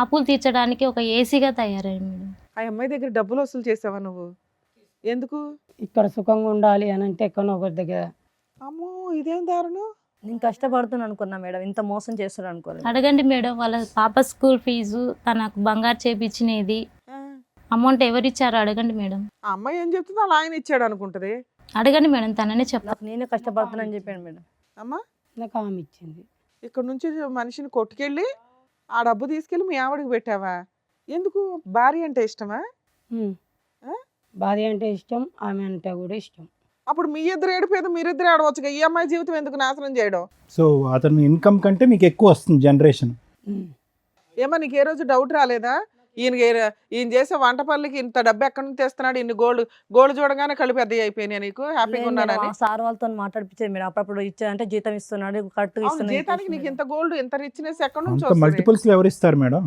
అప్పులు తీర్చడానికి ఒక ఏసీగా తయారయ్యింది మేడం. ఆ అమ్మాయి దగ్గర డబ్బులు వసూలు చేసావా నువ్వు? ఎందుకు? ఇక్కడ సుఖంగా ఉండాలి అని అంటే ఎక్కడో ఒకరి దగ్గర. అమ్మో ఇదేం దారుణం. నేను కష్టపడుతున్నాను అనుకున్నా మేడం, ఇంత మోసం చేస్తున్నాను అనుకోలేదు. అడగండి మేడం, వాళ్ళ పాప స్కూల్ ఫీజు, తనకు బంగారు చేపించినది ఆ, అమౌంట్ ఎవరిచ్చారో అడగండి మేడం. ఆ అమ్మాయి ఏం చెప్తుందో అలా ఆయన ఇచ్చాడు అనుకుంటది. అడగండి మేడం, తననే చెప్పాలి. నాకు నేనే కష్టపడుతున్నాను చెప్పాను మేడం. అమ్మా నాకు ఆమె ఇచ్చింది. ఇక్కడ నుంచి మనిషిని కొట్టుకెళ్ళి ఆ డబ్బు తీసుకెళ్ళి మీ ఆవిడకి పెట్టావా? ఎందుకు? భార్య అంటే ఇష్టమా? ఉమ్. ఆ? భార్య అంటే ఇష్టం, ఆమె అంటే కూడా ఇష్టం. అప్పుడు మీ ఇద్దరు ఏడిపోయేది మీరిద్దరు ఆడవచ్చుగా. ఈ అమ్మాయి జీవితం ఎందుకు నాశనం చేయడం? సో అతను ఇన్కమ్ కంటే మీకు ఎక్కువ వస్తుంది జనరేషన్. ఉమ్. ఏమో నీకు ఏ రోజు డౌట్ రాలేదా? ఈయన చేసే వంట పనులకి ఇంత డబ్బు ఎక్కడి నుంచి తెస్తున్నాడు? ఇన్ని గోల్డ్ చూడగానే కళ్ళు పెద్ద అయిపోయినాయి. నీకు హ్యాపీగా లేదు ఉన్నానని? మేడం, ఆ సార్ వాళ్ళతో మాట్లాడిపించేది మేడం. అప్పుడప్పుడు ఇచ్చాడంటే జీతం ఇస్తున్నాడు, కరెక్ట్గా అవును, ఇస్తున్నాడు. జీతానికి నీకు ఇంత గోల్డ్ ఇంత రిచ్నెస్ ఎక్కడి నుంచి అంత వస్తుంది? మల్టిపుల్స్ లో ఎవరు ఇస్తారు మేడం?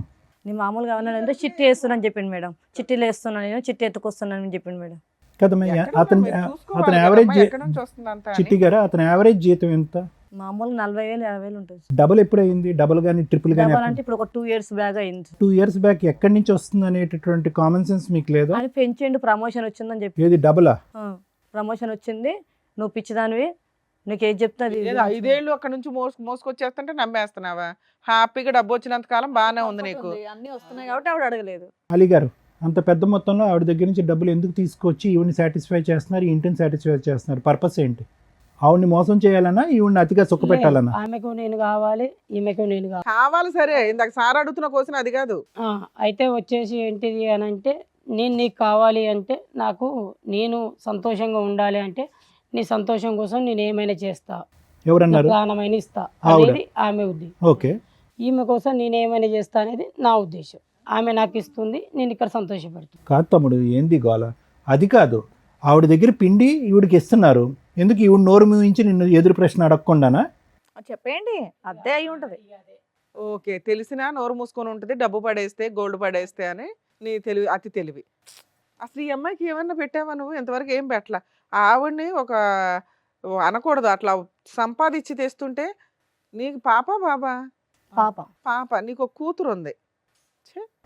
నేను మామూలుగా ఏమన్నానంటే చిట్టి వేస్తున్నాను చెప్పింది మేడం. చిట్టీలు వేస్తున్నాను, నేను చిట్టి ఎత్తుకొస్తున్నాను అని చెప్పింది మేడం. కదా ఎక్కడ అతను మీరు చూసుకోవాలి అతని కదమ్మా, యావరేజ్ ఎక్కడి నుంచి వస్తుంది అంతా అని. చిట్టి గారు అతని యావరేజ్ జీతం ఎంత? మామూలు 40,000 50,000 ఉంటుంది. డబుల్ ఎప్పుడు అయింది? డబుల్ కానీ ట్రిపుల్ కానీ? డబల్ అంటే ఇప్పుడు ఒక 2 years బ్యాగ్ అయింది. 2 years బ్యాక్ ఎక్కడి నుంచి వస్తుంది అనేటటువంటి కామన్ సెన్స్ మీకు లేదా? అని పెంచిండు, ప్రమోషన్ వచ్చిందని చెప్పి. ఏది డబులా? ప్రమోషన్ వచ్చింది, నువ్వు పిచ్చిదానివి, నీకు ఏది చెప్తా అది ఏదో 5 ఏళ్ళు అక్కడ నుంచి మోసుకొచ్చేస్తుంటే నమ్మేస్తున్నావా? హ్యాపీగా డబ్బు వచ్చినంత కాలం బాగానే ఉంది నీకు. అన్ని వస్తున్నాయి కాబట్టి ఆవిడ అడగలేదు. అలీ గారు అంత పెద్ద మొత్తంలో ఆవిడ దగ్గర నుంచి డబ్బులు ఎందుకు తీసుకొచ్చి ఈవిని సాటిస్ఫై చేస్తున్నారు, ఈ ఇంటిని సాటిస్ఫై చేస్తున్నారు? పర్పస్ ఏంటి? ఆవిడ్ని మోసం చేయాలన్నా, ఈవిడ్ని అతిగా సుఖ పెట్టాలన్నా? ఆమెకు నేను కావాలి, ఈమెకు నేను కావాలి. కావాలి సరే, ఇందాక సార్ అడుగుతున్న క్వశ్చన్ అది కాదు. అయితే వచ్చేసి ఏంటిది అని అంటే, నేను నీకు కావాలి అంటే, నేను సంతోషంగా ఉండాలి అంటే, నీ సంతోషం కోసం నేను ఏమైనా చేస్తా, ఎవరన్నారు? ప్రాణమైన ఇస్తా ఆవిడ. అనేది ఆమె ఉద్దేశం. ఓకే. ఈమె కోసం నేను ఏమైనా చేస్తా అనేది నా ఉద్దేశం. ఆమె నాకు ఇస్తుంది, నేను ఇక్కడ సంతోషపడుతుంది. కాదు తమ్ముడు, ఏంది గోల? అది కాదు, ఆవిడ దగ్గర పిండి ఈవిడికి ఇస్తున్నారు, ఎందుకు ఈవిడ నోరు మూయించి నిన్ను ఎదురు ప్రశ్న అడగకుండానా? చెప్పేయండి, అదే అయి ఉంటది. ఓకే, తెలిసినా నోరు మూసుకొని ఉంటుంది, డబ్బు పడేస్తే గోల్డ్ పడేస్తే అని. నీ తెలివి అతి తెలివి. అసలు ఈ అమ్మాయికి ఏమన్నా పెట్టావా నువ్వు? ఇంతవరకు ఏం పెట్టలా. ఆవిడ్ని ఒక అనకూడదు, అట్లా సంపాదించి తెస్తుంటే. నీకు పాప బాబా? పాప. పాప. నీకు ఒక కూతురు ఉంది.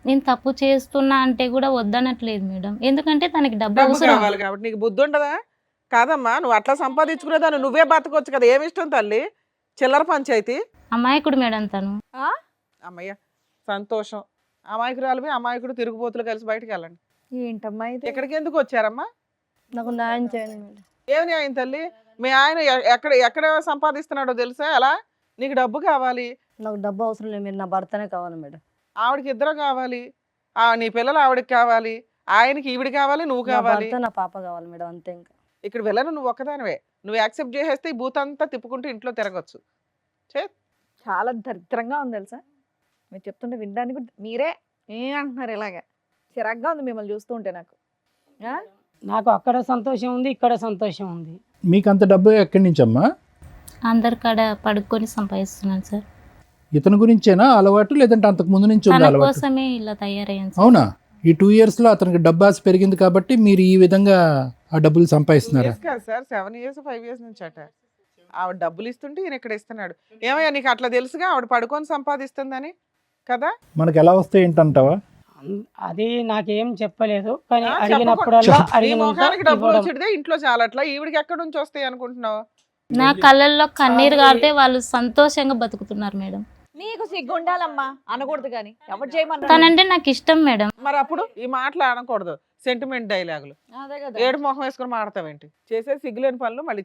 నేను తప్పు చేస్తున్నా అంటే కూడా వద్దనట్లేదు మేడం, ఎందుకంటే తనకి డబ్బు డబ్బు అవసరం. కావాలి కాబట్టి. నీకు బుద్ధి ఉండదా? కాదమ్మా, నువ్వు అట్లా సంపాదించుకునేదాన్ని నువ్వే బతకొచ్చు కదా. ఏమిష్టం తల్లి? చిల్లర పంచాయతీ. అమాయకుడు మేడం తను. అమ్మయ్య సంతోషం. అమాయకురాలువి అమాయకుడు తిరుగుబోతులు కలిసి బయటకు వెళ్ళండి. ఏంటమ్మా ఇది? ఎక్కడికి ఎందుకు వచ్చారమ్మా? నాకు న్యాయం చేయండి మేడం. ఏమి న్యాయం తల్లి? మీ ఆయన ఎక్కడ ఎక్కడ సంపాదిస్తున్నాడో తెలుసా? ఎలా? నీకు డబ్బు కావాలి. నాకు డబ్బు అవసరం లేదు, మీరు నా భర్తనే కావాలి మేడం. ఆవిడకి ఇద్దరు కావాలి. నీ పిల్లలు ఆవిడకి కావాలి, ఆయనకి ఈవిడ కావాలి, నువ్వు నా కావాలి. భర్త నా పాప కావాలి మేడం, అంతే. ఇంకా ఇక్కడ వెళ్ళను, నువ్వు ఒక్కదానివే. నువ్వు యాక్సెప్ట్ చేసేస్తే ఈ భూత అంతా తిప్పుకుంటూ ఇంట్లో తిరగచ్చు. చాలా దరిద్రంగా ఉంది తెలుసా. మీరు చెప్తుంటే వినడానికి కూడా మీరే అంటున్నారు ఇలాగా. చిరాగ్గా ఉంది మిమ్మల్ని చూస్తూ ఉంటే నాకు. నాకు అక్కడ సంతోషం ఉంది, ఇక్కడ సంతోషం ఉంది. మీకు అంత డబ్బు ఎక్కడి నుంచి అమ్మా? అందరి కాడ పడుకొని సంపాదిస్తున్నాను సార్. ఇతని గురించేనా అలవాటు, లేదంటే అంతకు ముందు నుంచి ఉంది తన అలవాటు? కోసమే ఇలా తయారయ్యాను సార్. అవునా? ఈ 2 years లో అతనికి డబ్బు ఆశ పెరిగింది కాబట్టి మీరు ఈ విధంగా ఆ డబ్బులు సంపాదిస్తున్నారా? కాదు సార్, 7 years 5 years నుంచి అట. ఆవిడ డబ్బులు ఇస్తుంటే ఈయన ఇక్కడ ఇస్తున్నాడు. ఏమయ్యా నీకు అట్లా తెలుసుగా ఆవిడ పడుకొని సంపాదిస్తుందని కదా? మనకు ఎలా వస్తాయి ఏంటంటావా? అది నాకేం చెప్పలేదు, కానీ ఆ, అడిగినప్పుడల్లా నీ అడిగినంత మొఖానికి డబ్బులు ఇవ్వడం. వచ్చేదే ఇంట్లో చాలట్లా, ఈవిడికి ఎక్కడి నుంచి వస్తాయి అనుకుంటున్నావు? నా కళ్ళల్లో కన్నీరు కారితే వాళ్ళు సంతోషంగా బతుకుతున్నారు మేడం. నీకు సిగ్గు ఉండాలమ్మా, అనకూడదు కానీ ఎవరు చేయమన్నా. తనంటే నాకు ఇష్టం మేడం. మరి అప్పుడు ఈ మాటలు అనకూడదు, సెంటిమెంట్ డైలాగులు. అదే కదా. ఏడు మొహం వేసుకొని మాడతావేంటి? చేసే సిగ్గులేని పనులు మళ్ళీ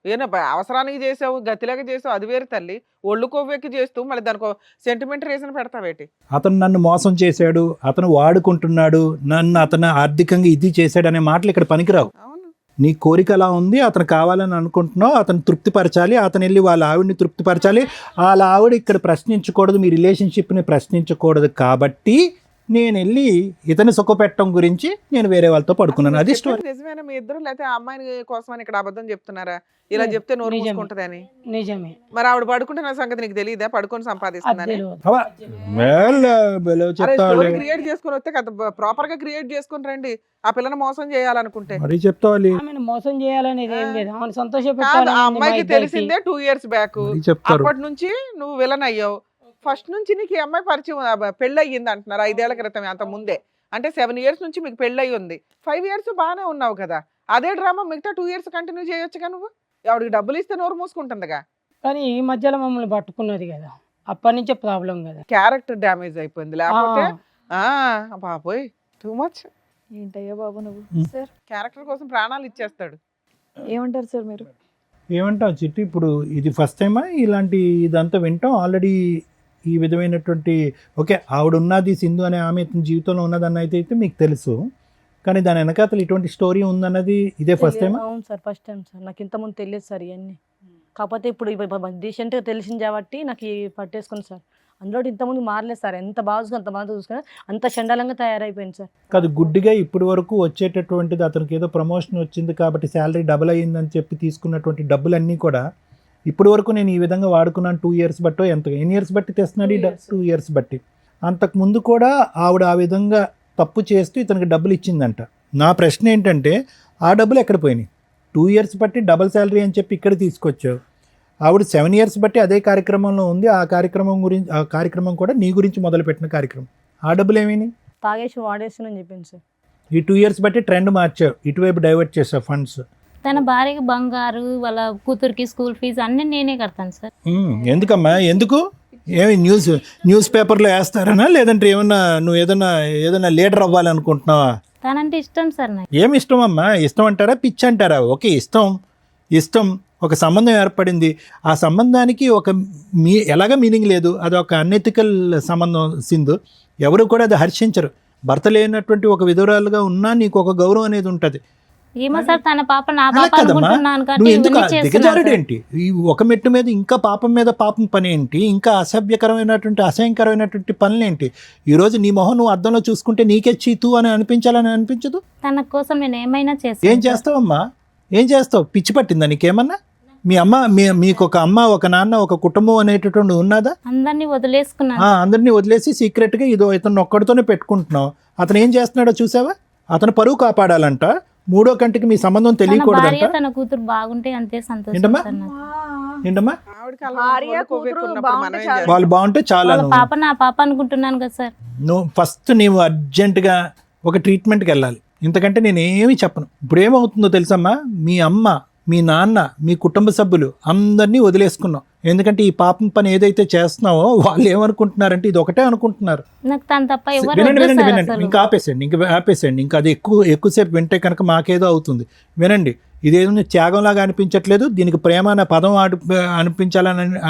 ఏనా అవసరానికి చేసావు, గతిలేక చేసావు, అది వేరు తల్లి. ఒళ్ళు కొవ్వెక్కి చేస్తూ మళ్ళీ దానికి సెంటిమెంట్ రీజన్ పెడతావేటి? అతను నన్ను మోసం చేశాడు, అతను వాడుకుంటున్నాడు, నన్ను అతను ఆర్థికంగా ఇది చేశాడు అనే మాటలు ఇక్కడ పనికిరావు. అవును. నీ కోరిక అలా ఉంది, అతను కావాలని అనుకుంటున్నావు, అతను తృప్తిపరచాలి, అతను వెళ్ళి వాళ్ళ ఆవిడని తృప్తిపరచాలి. వాళ్ళ ఆవిడ ఇక్కడ ప్రశ్నించకూడదు, మీ రిలేషన్షిప్ని ప్రశ్నించకూడదు. కాబట్టి నేను వెళ్ళి ఇతని సుఖపెట్టడం గురించి నేను వేరే వాళ్ళతో పడుకున్నాను. అది స్టోరీ. చెప్పేది నిజమేనా మీ ఇద్దరు, లేకపోతే ఆ అమ్మాయిని కోసమని ఇక్కడ అబద్ధం చెప్తున్నారా? ఇలా చెప్తే నోరు నిజమే. మూసుకుంటదని. నిజమే. మరి ఆవిడ పడుకుంటున్న సంగతి నీకు తెలియదా? పడుకొని అది సంపాదిస్తుందని. తెలియదు. స్టోరీ క్రియేట్ చేసుకుని వస్తే కదా ప్రాపర్ గా క్రియేట్ చేసుకుని రండి. ఆ పిల్లని మోసం చేయాలనుకుంటే మరీ చెప్తావాలి, ఆమెను మోసం చేయాలనేది ఏం లేదు, ఆమెను సంతోష కాదు, పెట్టాలని ఆ ఉంది మా అమ్మాయికి ఇద్దరికి. తెలిసిందే 2 years బ్యాక్. మరీ చెప్తారు. అప్పటి నుంచి నువ్వు విలన్ అయ్యావు. ఫస్ట్ నుంచి నీకు ఈ అమ్మాయి పరిచయం పెళ్ళి అయ్యింది అంటున్నారు 5 ఏళ్ల క్రితం, అంత ముందే. అంటే 7 years నుంచి మీకు పెళ్ళి అయ్యి ఉంది. 5 years బాగానే ఉన్నావు కదా. అదే డ్రామా మిగతా 2 years కంటిన్యూ చేయొచ్చుగా నువ్వు. ఆవిడకి డబ్బులు ఇస్తే నోరు మూసుకుంటుందిగా. కానీ ఈ మధ్యలో మమ్మల్ని పట్టుకున్నది కదా, అప్పటి నుంచే ప్రాబ్లం కదా. క్యారెక్టర్ డ్యామేజ్ అయిపోయింది, లేకపోతే బాబోయ్ టూ మచ్. ఏంటయ్యా బాబు నువ్వు. సార్ క్యారెక్టర్ కోసం ప్రాణాలు ఇచ్చేస్తాడు. ఏమంటారు సార్ మీరు? ఏమంటావు చిట్టి? ఇప్పుడు ఇది ఫస్ట్ టైమా ఇలాంటి ఇదంతా వింటాం? ఆల్రెడీ ఈ విధమైనటువంటి ఓకే ఆవిడ ఉన్నది, సింధు అనే ఆమె ఇతని జీవితంలో ఉన్నదన్న అయితే మీకు తెలుసు, కానీ దాని వెనకాతలు ఇటువంటి స్టోరీ ఉందన్నది ఇదే ఫస్ట్ టైమా? అవును సార్, ఫస్ట్ టైం సార్. నాకు ఇంతకుముందు తెలియదు సార్ ఇవన్నీ. కాకపోతే ఇప్పుడు రీసెంట్గా తెలిసింది కాబట్టి నాకు పట్టేసుకుని సార్. అందులో ఇంతకుముందు మారలేదు సార్. ఎంత బాగా అంత బాగా చూసుకుని అంత చండాలంగా తయారైపోయింది సార్. కాదు, గుడ్డిగా ఇప్పటి వరకు వచ్చేటటువంటిది అతనికి ఏదో ప్రమోషన్ వచ్చింది కాబట్టి శాలరీ డబుల్ అయ్యిందని చెప్పి తీసుకున్నటువంటి డబ్బులన్నీ కూడా ఇప్పటి వరకు నేను ఈ విధంగా వాడుకున్నాను 2 years బట్టో ఎన్ని ఇయర్స్ బట్టి తెస్తున్నాడు? 2 years బట్టి. అంతకుముందు కూడా ఆవిడ ఆ విధంగా తప్పు చేస్తూ ఇతనికి డబ్బులు ఇచ్చిందంట. నా ప్రశ్న ఏంటంటే ఆ డబ్బులు ఎక్కడ పోయినాయి? 2 years బట్టి డబుల్ శాలరీ అని చెప్పి ఇక్కడ తీసుకొచ్చావు. ఆవిడ 7 years బట్టి అదే కార్యక్రమంలో ఉంది. ఆ కార్యక్రమం కూడా నీ గురించి మొదలుపెట్టిన కార్యక్రమం. ఆ డబ్బులు ఏమైనాయి? తాగేసి వాడేస్తానని చెప్పింది సార్. ఈ 2 years బట్టి ట్రెండ్ మార్చావు, ఇటువైపు డైవర్ట్ చేసావు ఫండ్స్. తన భార్యకి బంగారు, వాళ్ళ కూతురికి స్కూల్ ఫీజు అన్నీ నేనే కడతాను సార్. ఎందుకమ్మా? ఎందుకు? ఏమి న్యూస్ పేపర్లో వేస్తారనా, లేదంటే నువ్వు ఏదైనా లీడర్ అవ్వాలనుకుంటున్నావా? తనంటే ఇష్టం సార్ నాకు. ఏమి ఇష్టం అమ్మా? ఇష్టం అంటారా, పిచ్చి అంటారా? ఓకే, ఇష్టం ఒక సంబంధం ఏర్పడింది. ఆ సంబంధానికి ఎలాగ మీనింగ్ లేదు, అది ఒక అన్ఎథికల్ సంబంధం సింధు. ఎవరు కూడా అది హర్షించరు. భర్త లేనటువంటి ఒక విధురాలుగా ఉన్నా నీకు ఒక గౌరవం అనేది ఉంటుంది. ఏమో సార్, తన పాప నా అలా పాప కదమ్మా, అనుకుంటున్నాను కాబట్టి నువ్వు ఎందుకు ఇవన్నీ చేస్తున్నాను దిగజారుడు సార్. ఏంటి? ఈ ఒక మెట్టు మీద ఇంకా పాపం మీద పాపం పని ఏంటి? ఇంకా అసహ్యకరమైనటువంటి పనులేంటి? ఈరోజు నీ మొహం నువ్వు అద్దంలో చూసుకుంటే నీకే చీతు అని అనిపించాలని అనిపించదు? తన కోసం నేను ఏమైనా ఏం చేస్తాను. చేస్తావమ్మా? ఏం చేస్తావు? పిచ్చి పట్టిందా నీకేమన్నా? మీ అమ్మ మీకు ఒక అమ్మ, ఒక నాన్న, ఒక కుటుంబం అనేటటువంటి ఉన్నదా? అందరినీ వదిలేసుకున్నాను. అందరినీ వదిలేసి సీక్రెట్గా ఇతను ఒక్కడితోనే పెట్టుకుంటున్నావు. అతను ఏం చేస్తున్నాడో చూసావా? అతను పరువు కాపాడాలంట, మూడో కంటికి మీ సంబంధం తన భార్య తెలియకూడదంట. తన కూతురు బాగుంటే అంతే సంతోషం ఏంటమ్మా? సార్ నాకు. ఏంటమ్మా? ఆవిడకి అలా భార్య, ఒళ్ళు కొవ్వెక్కి కూతురు ఉన్నప్పుడు మనం బాగుంటే ఏం చాలు. చేస్తాం? వాళ్ళు బాగుంటే చాలా. వాళ్ళ పాప నా పాప అనుకుంటున్నాను కదా సార్. నువ్వు ఫస్ట్ నీవు అర్జెంటుగా ఒక ట్రీట్మెంట్కి వెళ్ళాలి. ఇంతకంటే నేను ఏమీ చెప్పను. ఇప్పుడు ఏమవుతుందో తెలుసమ్మా, మీ అమ్మ, మీ నాన్న, మీ కుటుంబ సభ్యులు అందరినీ వదిలేసుకున్నావు. ఎందుకంటే ఈ పాపం పని ఏదైతే చేస్తున్నావో వాళ్ళు ఏమనుకుంటున్నారంటే ఇది ఒకటే అనుకుంటున్నారు. నాకు తను తప్ప ఎవరు వినండి వద్దు సార్ అసలు. ఇంకా ఆపేసేయండి. ఇంకా అది ఎక్కువసేపు వింటే కనుక మాకేదో అవుతుంది. వినండి, ఇదేదో త్యాగంలాగా అనిపించట్లేదు, దీనికి ప్రేమ అనే పదం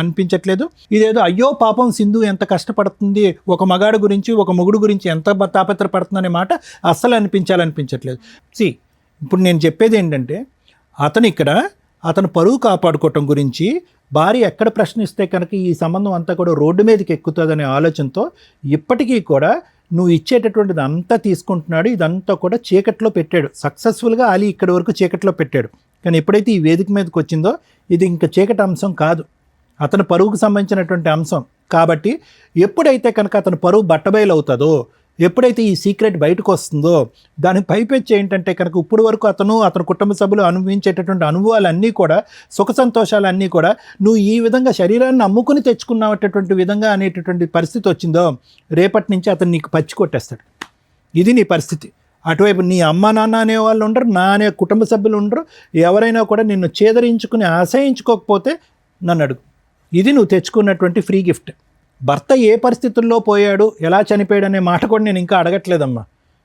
అనిపించట్లేదు. ఇదేదో అయ్యో పాపం సింధు ఎంత కష్టపడుతుంది, ఒక మగాడు గురించి, ఒక మొగుడు గురించి ఎంత తాపత్రపడుతుంది అనే మాట అస్సలు అనిపించట్లేదు. ఇప్పుడు నేను చెప్పేది ఏంటంటే, అతను పరువు కాపాడుకోవటం గురించి భార్య ఎక్కడ ప్రశ్నిస్తే కనుక ఈ సంబంధం అంతా కూడా రోడ్డు మీదకి ఎక్కుతుందనే ఆలోచనతో ఇప్పటికీ కూడా నువ్వు ఇచ్చేటటువంటిది అంతా తీసుకుంటున్నాడు. ఇదంతా కూడా చీకట్లో పెట్టాడు. సక్సెస్ఫుల్గా అలీ ఇక్కడి వరకు చీకట్లో పెట్టాడు. కానీ ఎప్పుడైతే ఈ వేదిక మీదకి వచ్చిందో ఇది ఇంకా చీకటి అంశం కాదు, అతని పరువుకు సంబంధించినటువంటి అంశం. కాబట్టి ఎప్పుడైతే కనుక అతని పరువు బట్టబయలు అవుతుందో, ఎప్పుడైతే ఈ సీక్రెట్ బయటకు వస్తుందో, దాని పైపెచ్చి ఏంటంటే కనుక ఇప్పుడు వరకు అతని కుటుంబ సభ్యులు అనుభవించేటటువంటి అనుభవాలన్నీ కూడా, సుఖ సంతోషాలన్నీ కూడా నువ్వు ఈ విధంగా శరీరాన్ని అమ్ముకుని తెచ్చుకున్నటువంటి విధంగా అనేటటువంటి పరిస్థితి వచ్చిందో, రేపటి నుంచి అతను నీకు పచ్చి కొట్టేస్తాడు. ఇది నీ పరిస్థితి. అటువైపు నీ అమ్మ నాన్న అనే వాళ్ళు ఉండరు, నా అనే కుటుంబ సభ్యులు ఉండరు. ఎవరైనా కూడా నిన్ను చేదరించుకుని అసహించుకోకపోతే నన్ను అడుగు. ఇది నువ్వు తెచ్చుకున్నటువంటి ఫ్రీ గిఫ్ట్. భర్త ఏ పరిస్థితుల్లో పోయాడు, ఎలా చనిపోయాడు అనే మాట కూడా నేను ఇంకా అడగట్లేదమ్మా.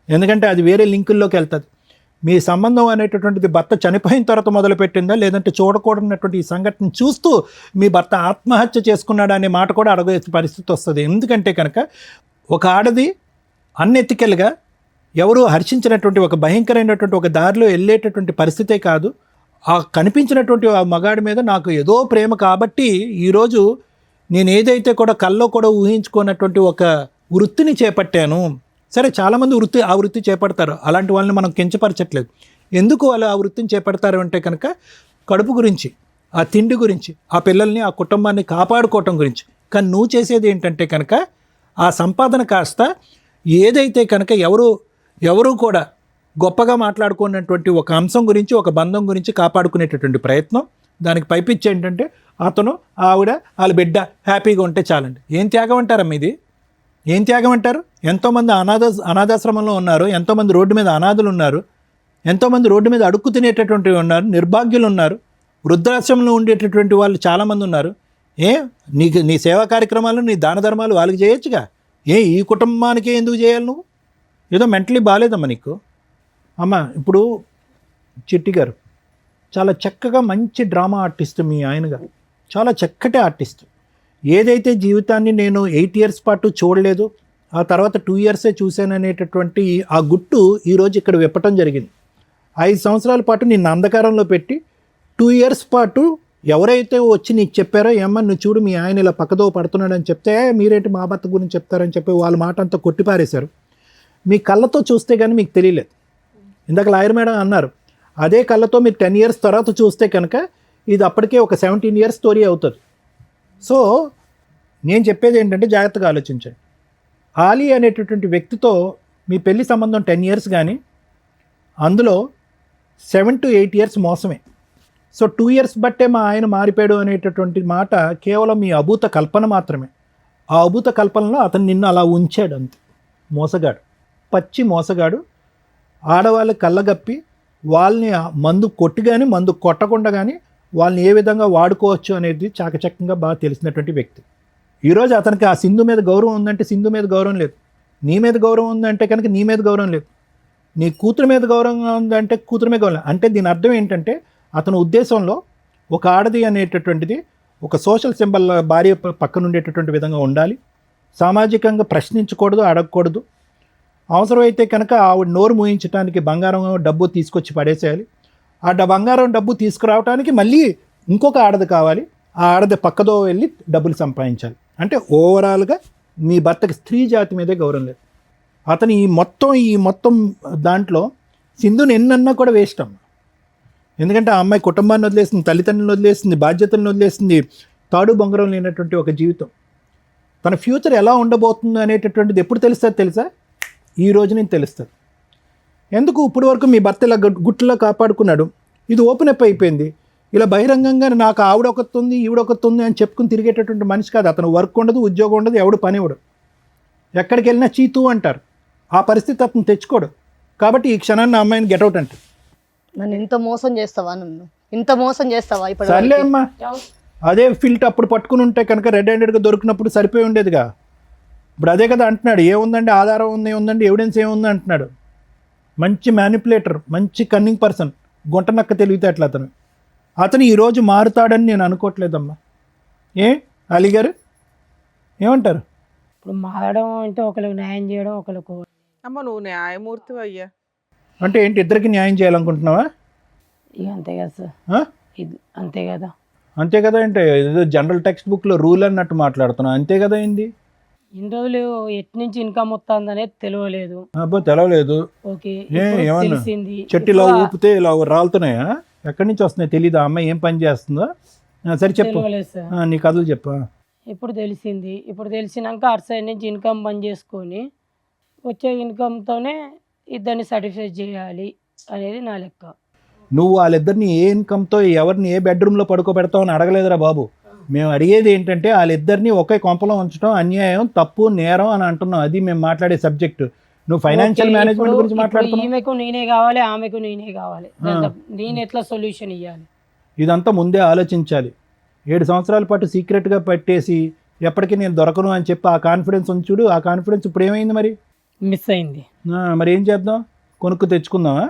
ఎందుకంటే అది వేరే లింకుల్లోకి వెళ్తుంది. మీ సంబంధం అనేటటువంటిది భర్త చనిపోయిన తర్వాత మొదలుపెట్టిందా, లేదంటే చూడకూడనటువంటి ఈ సంఘటన చూస్తూ మీ భర్త ఆత్మహత్య చేసుకున్నాడా అనే మాట కూడా అడగే పరిస్థితి వస్తుంది. ఎందుకంటే కనుక ఒక ఆడది అన్ఎథికల్గా ఎవరు హర్షించినటువంటి ఒక భయంకరమైనటువంటి ఒక దారిలో వెళ్ళేటటువంటి పరిస్థితే కాదు, ఆ కనిపించినటువంటి ఆ మగాడి మీద నాకు ఏదో ప్రేమ కాబట్టి ఈరోజు నేను ఏదైతే కూడా కల్లో కూడా ఊహించుకున్నటువంటి ఒక వృత్తిని చేపట్టాను. సరే, చాలామంది ఆ వృత్తి చేపడతారు. అలాంటి వాళ్ళని మనం కించపరచట్లేదు. ఎందుకు వాళ్ళు ఆ వృత్తిని చేపడతారు అంటే కనుక కడుపు గురించి, ఆ తిండి గురించి, ఆ పిల్లల్ని, ఆ కుటుంబాన్ని కాపాడుకోవటం గురించి. కానీ నువ్వు చేసేది ఏంటంటే కనుక ఆ సంపాదన కాస్త ఏదైతే కనుక ఎవరు కూడా గొప్పగా మాట్లాడుకున్నటువంటి ఒక అంశం గురించి, ఒక బంధం గురించి కాపాడుకునేటటువంటి ప్రయత్నం. దానికి పైపిచ్చి ఏంటంటే అతను, ఆవిడ, వాళ్ళ బిడ్డ హ్యాపీగా ఉంటే చాలండి. ఏం త్యాగం అంటారమ్మా ఇది? ఏం త్యాగం అంటారు? ఎంతోమంది అనాథాశ్రమంలో ఉన్నారు, ఎంతోమంది రోడ్డు మీద అనాథులు ఉన్నారు, ఎంతోమంది రోడ్డు మీద అడుక్కు తినేటటువంటి ఉన్నారు, నిర్భాగ్యులు ఉన్నారు, వృద్ధాశ్రమంలో ఉండేటటువంటి వాళ్ళు చాలామంది ఉన్నారు. నీ సేవా కార్యక్రమాలు, నీ దాన ధర్మాలు వాళ్ళకి చేయొచ్చుగా. ఈ కుటుంబానికే ఎందుకు చేయాలి నువ్వు? ఏదో మెంటలీ బాగాలేదమ్మా నీకు. అమ్మ, ఇప్పుడు చిట్టి గారు చాలా చక్కగా మంచి డ్రామా ఆర్టిస్ట్ మీ ఆయనగా, చాలా చక్కటి ఆర్టిస్ట్. ఏదైతే జీవితాన్ని నేను 8 years పాటు చూడలేదు, ఆ తర్వాత 2 years చూశాననేటటువంటి ఆ గుట్టు ఈరోజు ఇక్కడ విప్పటం జరిగింది. 5 సంవత్సరాల పాటు నిన్ను అంధకారంలో పెట్టి 2 years పాటు ఎవరైతే వచ్చి నీకు చెప్పారో, ఏమ్మా నువ్వు చూడు మీ ఆయన ఇలా పక్కదో పడుతున్నాడని చెప్తే, మీరేంటి మా భర్త గురించి చెప్తారని చెప్పి వాళ్ళ మాట అంతా కొట్టిపారేశారు. మీ కళ్ళతో చూస్తే కానీ మీకు తెలియలేదు. ఇందాక లాయర్ మేడం అన్నారు, అదే కళ్ళతో మీరు 10 years తర్వాత చూస్తే కనుక ఇది అప్పటికే ఒక 17 years స్టోరీ అవుతుంది. సో నేను చెప్పేది ఏంటంటే జాగ్రత్తగా ఆలోచించండి. ఆలీ అనేటటువంటి వ్యక్తితో మీ పెళ్లి సంబంధం 10 years కానీ అందులో 7 to 8 years మోసమే. సో 2 years బట్టే మా ఆయన మారిపోయాడు అనేటటువంటి మాట కేవలం మీ అభూత కల్పన మాత్రమే. ఆ అభూత కల్పనలో అతను నిన్ను అలా ఉంచాడు అంతే. మోసగాడు, పచ్చి మోసగాడు. ఆడవాళ్ళకి కళ్ళగప్పి వాళ్ళని మందు కొట్టి కానీ మందు కొట్టకుండా కానీ వాళ్ళని ఏ విధంగా వాడుకోవచ్చు అనేది చాకచక్యంగా బాగా తెలిసినటువంటి వ్యక్తి. ఈరోజు అతనికి ఆ సింధు మీద గౌరవం ఉందంటే సింధు మీద గౌరవం లేదు, నీ మీద గౌరవం ఉందంటే కనుక నీ మీద గౌరవం లేదు, నీ కూతురు మీద గౌరవం ఉందంటే కూతురు మీద గౌరవం. అంటే దీని అర్థం ఏంటంటే అతని ఉద్దేశంలో ఒక ఆడది అనేటటువంటిది ఒక సోషల్ సింబల్ భార్య పక్కన ఉండేటటువంటి విధంగా ఉండాలి, సామాజికంగా ప్రశ్నించకూడదు, అడగకూడదు. అవసరమైతే కనుక ఆవిడ నోరు మూయించడానికి బంగారం డబ్బు తీసుకొచ్చి పడేసేయాలి. ఆ బంగారం డబ్బు తీసుకురావడానికి మళ్ళీ ఇంకొక ఆడది కావాలి, ఆ ఆడది పక్కదో వెళ్ళి డబ్బులు సంపాదించాలి. అంటే ఓవరాల్గా మీ భర్తకి స్త్రీ జాతి మీదే గౌరవం లేదు. అతను ఈ మొత్తం దాంట్లో సింధుని ఎన్నన్నా కూడా వేస్ట్ అమ్మ. ఎందుకంటే ఆ అమ్మాయి కుటుంబాన్ని వదిలేసింది, తల్లిదండ్రులను వదిలేసింది, బాధ్యతలను వదిలేసింది, తాడు బొంగరం లేనటువంటి ఒక జీవితం. తన ఫ్యూచర్ ఎలా ఉండబోతుంది అనేటటువంటిది ఎప్పుడు తెలుస్తుంది తెలుసా? ఈ రోజు నేను తెలుస్తుంది. ఎందుకు ఇప్పటి వరకు మీ భర్త ఇలా గుట్టులో కాపాడుకున్నాడు, ఇది ఓపెన్ అప్ అయిపోయింది. ఇలా బహిరంగంగా నాకు ఆవిడొకతుంది ఈవిడొకతుంది అని చెప్పుకుని తిరిగేటటువంటి మనిషి కాదు అతను. వర్క్ ఉండదు, ఉద్యోగం ఉండదు, ఎవడు పని ఇవ్వడు, ఎక్కడికి వెళ్ళినా చీతూ అంటారు. ఆ పరిస్థితి అతను తెచ్చుకోడు. కాబట్టి ఈ క్షణాన్ని అమ్మాయిని గెటౌట్ అంటే నన్ను ఇంత మోసం చేస్తావా? ఇంత మోసం చేస్తావా? ఇప్పుడు సర్లే అమ్మా, అదే ఫిల్ట్ అప్పుడు పట్టుకుని ఉంటే కనుక రెడ్ హ్యాండెడ్గా దొరికినప్పుడు సరిపోయి ఉండేదిగా. ఇప్పుడు అదే కదా అంటున్నాడు, ఏముందండి ఆధారం ఉంది, ఏముందండి ఎవిడెన్స్ ఏముంది అంటున్నాడు. మంచి మ్యానిపులేటర్, మంచి కన్నింగ్ పర్సన్, గుంటనక్క తెలివితేటలు అతను ఈరోజు మారుతాడని నేను అనుకోవట్లేదమ్మా. అలీ గారు ఏమంటారు? ఇప్పుడు మారడం అంటే ఒకరికి న్యాయం చేయడం, ఒకరికి అమ్మ నువ్వు న్యాయమూర్తి అయ్యా. అంటే ఏంటి, ఇద్దరికి న్యాయం చేయాలనుకుంటున్నావా? ఇక అంతే కదా సార్, అంతే కదా. అంతే కదా అంటే ఏదో జనరల్ టెక్స్ట్ బుక్లో రూల్ అన్నట్టు మాట్లాడుతున్నావు. అంతే కదా ఏంది? ఇన్ని రోజులు ఎటు నుంచి ఇన్కమ్ వస్తుంది అనేది తెలియలేదు. అబ్బో తెలవలేదు. ఓకే, ఏమన్నా తెలిసింది. చెట్టులో ఊపితే ఇలా రాలుతున్నాయా? ఎక్కడి నుంచి వస్తున్నాయి తెలీదా? అమ్మాయి ఏం పని చేస్తుందో? సరే చెప్పు, తెలియలేదు సార్. నీ కథలు చెప్పు. ఇప్పుడు తెలిసింది. ఇప్పుడు తెలిసినాక అటు సైడ్ నుంచి ఇన్కమ్ బంద్ చేసుకొని వచ్చే ఇన్కమ్తోనే ఇద్దరిని సాటిస్ఫై చేయాలి అనేది నా లెక్క. నువ్వు వాళ్ళిద్దరిని ఏ ఇన్కమ్తో ఎవరిని ఏ బెడ్రూమ్లో పడుకోబెడతావు అని అడగలేదురా బాబు. మేము అడిగేది ఏంటంటే వాళ్ళిద్దరిని ఒకే కొంపలో ఉంచడం అన్యాయం, తప్పు, నేరం అని అంటున్నాం. అది మేము మాట్లాడే సబ్జెక్టు. నువ్వు ఫైనాన్షియల్ ఓకే, మేనేజ్మెంట్ ఇప్పుడు- గురించి ఇప్పుడు మాట్లాడుతున్నావు. ఈమెకు నేనే కావాలి, ఆమెకు నేనే కావాలి. ఆ. నేను ఎట్లా సొల్యూషన్ ఇవ్వాలి? ఇదంతా ముందే ఆలోచించాలి. 7 సంవత్సరాల పాటు సీక్రెట్గా పెట్టేసి ఎప్పటికీ నేను దొరకను అని చెప్పి ఆ కాన్ఫిడెన్స్ ఉంచుడు. ఆ కాన్ఫిడెన్స్ ఇప్పుడు ఏమైంది మరి? మిస్ అయింది. మరి ఏం చేద్దాం? కొనుక్కు తెచ్చుకుందామా?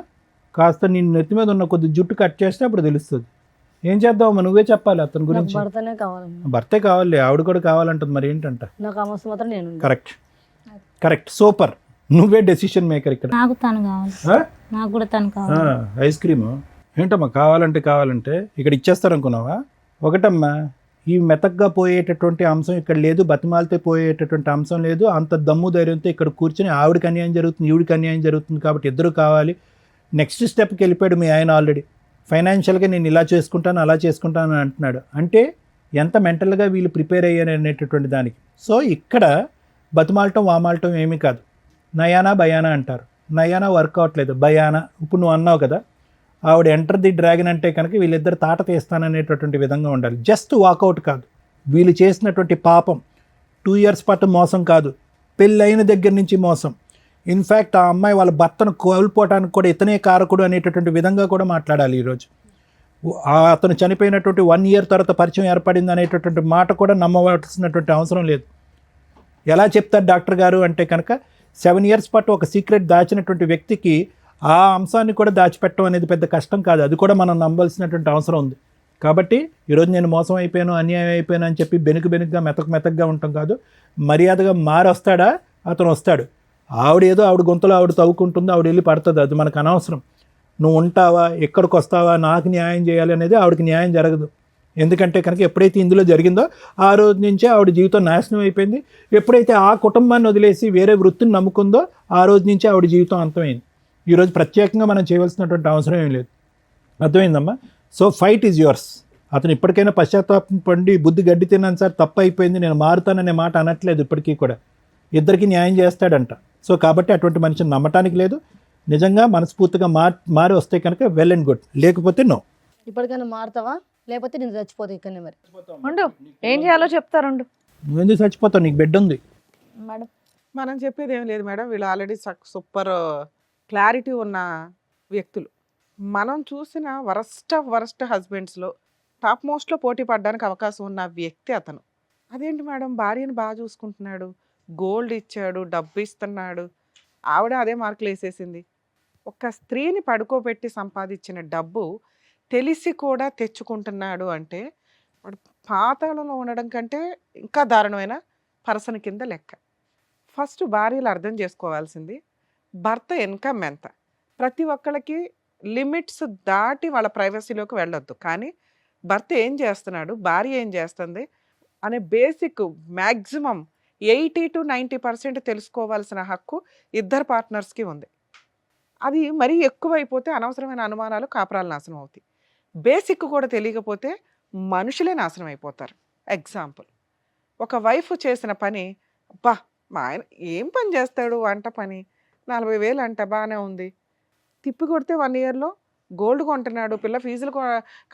కాస్త నీ నెత్తి మీద ఉన్న కొద్ది జుట్టు కట్ చేస్తే అప్పుడు తెలుస్తుంది. ఏం చేద్దాం నువ్వే చెప్పాలి అతని నాకు గురించి. భర్తనే కావాలమ్మా. భర్తే కావాలి, ఆవిడ కూడా కావాలంటుంది. మరి ఏంటంట? నాకు ఆ మస్తు మాత్రం నేను కరెక్ట్ కరెక్ట్, సూపర్. నువ్వే డెసిషన్ మేకర్ ఇక్కడ. నాకు తను కావాలి, ఆ? నాకు కూడా తను కావాలి. ఐస్ క్రీము ఏంటమ్మా కావాలంటే ఇక్కడ ఇచ్చేస్తారనుకున్నావా? ఒకటమ్మా, ఈ మెతగ్గా పోయేటటువంటి అంశం ఇక్కడ లేదు, బతిమాలితే పోయేటటువంటి అంశం లేదు. అంత దమ్ము ధైర్యంతో ఇక్కడ కూర్చొని ఆవిడకి అన్యాయం జరుగుతుంది, ఈవిడికి అన్యాయం జరుగుతుంది కాబట్టి ఇద్దరు కావాలి. నెక్స్ట్ స్టెప్కి వెళ్ళిపోయాడు మీ ఆయన ఆల్రెడీ. ఫైనాన్షియల్గా నేను ఇలా చేసుకుంటాను అలా చేసుకుంటాను అని అంటున్నాడు. అంటే ఎంత మెంటల్గా వీళ్ళు ప్రిపేర్ అయ్యారు అనేటటువంటి దానికి. సో ఇక్కడ బతిమాలటం వామాలటం ఏమీ కాదు. నయానా భయానా అంటారు. నయానా వర్క్ అవ్వట్లేదు, భయానా ఇప్పుడు నువ్వు అన్నావు కదా, ఆవిడ ఎంటర్ ది డ్రాగన్ అంటే కనుక వీళ్ళిద్దరు తాట తీస్తాననేటటువంటి విధంగా ఉండాలి. జస్ట్ వాకౌట్ కాదు, వీళ్ళు చేసినటువంటి పాపం 2 years పాటు మోసం కాదు, పెళ్ళైన దగ్గర నుంచి మోసం. ఇన్ఫ్యాక్ట్ ఆ అమ్మాయి వాళ్ళ భర్తను కోల్పోవడానికి కూడా ఇతనే కారకుడు అనేటటువంటి విధంగా కూడా మాట్లాడాలి ఈరోజు. అతను చనిపోయినటువంటి 1 year తర్వాత పరిచయం ఏర్పడింది అనేటటువంటి మాట కూడా నమ్మవలసినటువంటి అవసరం లేదు. ఎలా చెప్తారు డాక్టర్ గారు అంటే కనుక 7 years పాటు ఒక సీక్రెట్ దాచినటువంటి వ్యక్తికి ఆ అంశాన్ని కూడా దాచిపెట్టడం అనేది పెద్ద కష్టం కాదు. అది కూడా మనం నమ్మవలసినటువంటి అవసరం ఉంది. కాబట్టి ఈరోజు నేను మోసం అయిపోయాను, అన్యాయం అయిపోయాను అని చెప్పి బెనుకుగా మెతగ్గా ఉంటాం కాదు. మర్యాదగా వస్తాడా? అతను వస్తాడు. ఆవిడ గొంతులో ఆవిడ తవ్వుకుంటుంది, ఆవిడ వెళ్ళి పడుతుంది. అది మనకు అనవసరం. నువ్వు ఉంటావా, ఎక్కడికి వస్తావా, నాకు న్యాయం చేయాలి అనేది ఆవిడకి న్యాయం జరగదు. ఎందుకంటే కనుక ఎప్పుడైతే ఇందులో జరిగిందో ఆ రోజు నుంచే ఆవిడ జీవితం నాశనం అయిపోయింది. ఎప్పుడైతే ఆ కుటుంబాన్ని వదిలేసి వేరే వృత్తిని నమ్ముకుందో ఆ రోజు నుంచే ఆవిడ జీవితం అంతమైంది. ఈరోజు ప్రత్యేకంగా మనం చేయవలసినటువంటి అవసరం ఏం లేదు. అర్థమైందమ్మా? So fight is yours. అతను ఇప్పటికైనా పశ్చాత్తాపం పండి బుద్ధి గడ్డి తిన్నాను సార్, తప్పు అయిపోయింది, నేను మారుతాననే మాట అనట్లేదు. ఇప్పటికీ కూడా ఇద్దరికి న్యాయం చేస్తాడంట. సో కాబట్టి అటువంటి మనిషిని నమ్మటానికి లేదు. నిజంగా మనస్ఫూర్తిగా మారి వస్తే కనుక వెల్ అండ్ గుడ్, లేకపోతే నో. ఇప్పటికైనా మారుతావా లేకపోతే నేను చచ్చిపోతా ఇక్కడనే మరి. ఉండు, ఏం చేయాలో చెప్తారుండు. నువ్వెందుకు చచ్చిపోతావు? నీకు బెడ్ ఉంది. మేడం మనం చెప్పేది ఏం లేదు మేడం, వీళ్ళు ఆల్రెడీ సూపర్ క్లారిటీ ఉన్న వ్యక్తులు. మనం చూసిన వరస్ట్ హస్బెండ్స్లో టాప్ మోస్ట్లో పోటీ పడడానికి అవకాశం ఉన్న వ్యక్తి అతను. అదేంటి మేడం, భార్యను బాగా చూసుకుంటున్నాడు, గోల్డ్ ఇచ్చాడు, డబ్బు ఇస్తున్నాడు, ఆవిడ అదే మార్కులు వేసేసింది. ఒక స్త్రీని పడుకోబెట్టి సంపాదించిన డబ్బు తెలిసి కూడా తెచ్చుకుంటున్నాడు అంటే వాడు పాతాళంలో ఉండడం కంటే ఇంకా దారుణమైన పర్సన్ కింద లెక్క. ఫస్ట్ భార్యలు అర్థం చేసుకోవాల్సింది భర్త ఇన్కమ్ ఎంత. ప్రతి ఒక్కళ్ళకి లిమిట్స్ దాటి వాళ్ళ ప్రైవసీలోకి వెళ్ళొద్దు. కానీ భర్త ఏం చేస్తున్నాడు, భార్య ఏం చేస్తుంది అనే బేసిక్ మ్యాక్సిమం 80 to 90% తెలుసుకోవాల్సిన హక్కు ఇద్దరు పార్ట్నర్స్కి ఉంది. అది మరీ ఎక్కువైపోతే అనవసరమైన అనుమానాలు, కాపురాలు నాశనం అవుతాయి. బేసిక్ కూడా తెలియకపోతే మనుషులే నాశనం అయిపోతారు. ఎగ్జాంపుల్, ఒక వైఫ్ చేసిన పని, అబ్బా మా ఆయన ఏం పని చేస్తాడు, వంట పని, 40,000 అంట, బాగానే ఉంది. తిప్పి కొడితే 1 yearలో గోల్డ్ కొంటున్నాడు, పిల్ల ఫీజులు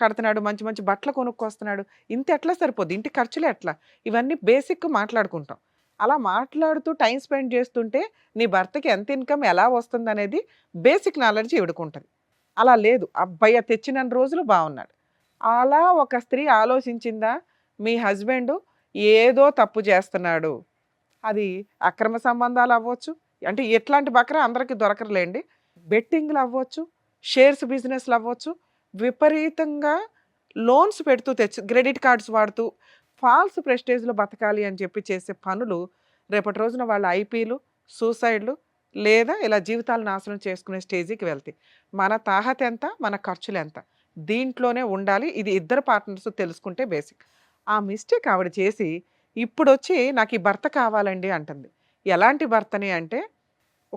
కడుతున్నాడు, మంచి మంచి బట్టలు కొనుక్కొస్తున్నాడు. ఇంత ఎట్లా సరిపోద్ది, ఇంటి ఖర్చులు ఎట్లా, ఇవన్నీ బేసిక్ మాట్లాడుకుంటాం. అలా మాట్లాడుతూ టైం స్పెండ్ చేస్తుంటే నీ భర్తకి ఎంత ఇన్కమ్ ఎలా వస్తుంది అనేది బేసిక్ నాలెడ్జ్ ఇవిడుకుంటుంది. అలా లేదు, అబ్బాయి తెచ్చిన రోజులు బాగున్నాడు. అలా ఒక స్త్రీ ఆలోచించిందా, మీ హస్బెండ్ ఏదో తప్పు చేస్తున్నాడు, అది అక్రమ సంబంధాలు అవ్వచ్చు, అంటే ఎట్లాంటి బకరా అందరికీ దొరకరులేండి, బెట్టింగ్లు అవ్వచ్చు, షేర్స్ బిజినెస్లు అవ్వచ్చు, విపరీతంగా లోన్స్ పెడుతూ క్రెడిట్ కార్డ్స్ వాడుతూ ఫాల్స్ ప్రెస్టేజ్లో బతకాలి అని చెప్పి చేసే పనులు రేపటి రోజున వాళ్ళ ఐపీలు, సూసైడ్లు లేదా ఇలా జీవితాలు నాశనం చేసుకునే స్టేజీకి వెళ్తాయి. మన తాహత ఎంత, మన ఖర్చులు ఎంత, దీంట్లోనే ఉండాలి. ఇది ఇద్దరు పార్ట్నర్స్ తెలుసుకుంటే బేసిక్. ఆ మిస్టేక్ ఆవిడ చేసి ఇప్పుడు వచ్చి నాకు ఈ భర్త కావాలండి అంటుంది. ఎలాంటి భర్తని అంటే,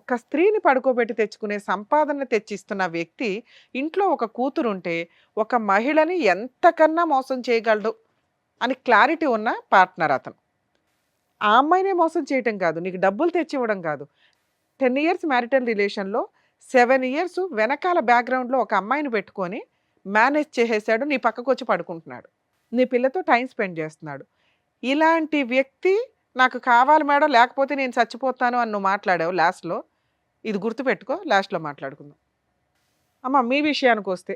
ఒక స్త్రీని పడుకోబెట్టి తెచ్చుకునే సంపాదన తెచ్చిస్తున్న వ్యక్తి ఇంట్లో ఒక కూతురు ఉంటే ఒక మహిళని ఎంతకన్నా మోసం చేయగలడు అని క్లారిటీ ఉన్న పార్ట్నర్ అతను. ఆ అమ్మాయినే మోసం చేయటం కాదు, నీకు డబ్బులు తెచ్చి ఇవ్వడం కాదు. 10 years మ్యారిటల్ రిలేషన్లో 7 years వెనకాల బ్యాక్గ్రౌండ్లో ఒక అమ్మాయిని పెట్టుకొని మేనేజ్ చేసేసాడు, నీ పక్కకు వచ్చి పడుకుంటున్నాడు, నీ పిల్లతో టైం స్పెండ్ చేస్తున్నాడు. ఇలాంటి వ్యక్తి నాకు కావాలి మేడం, లేకపోతే నేను చచ్చిపోతాను అని నువ్వు మాట్లాడావు లాస్ట్లో. ఇది గుర్తుపెట్టుకో, లాస్ట్లో మాట్లాడుకుందాం. అమ్మ మీ విషయానికి వస్తే,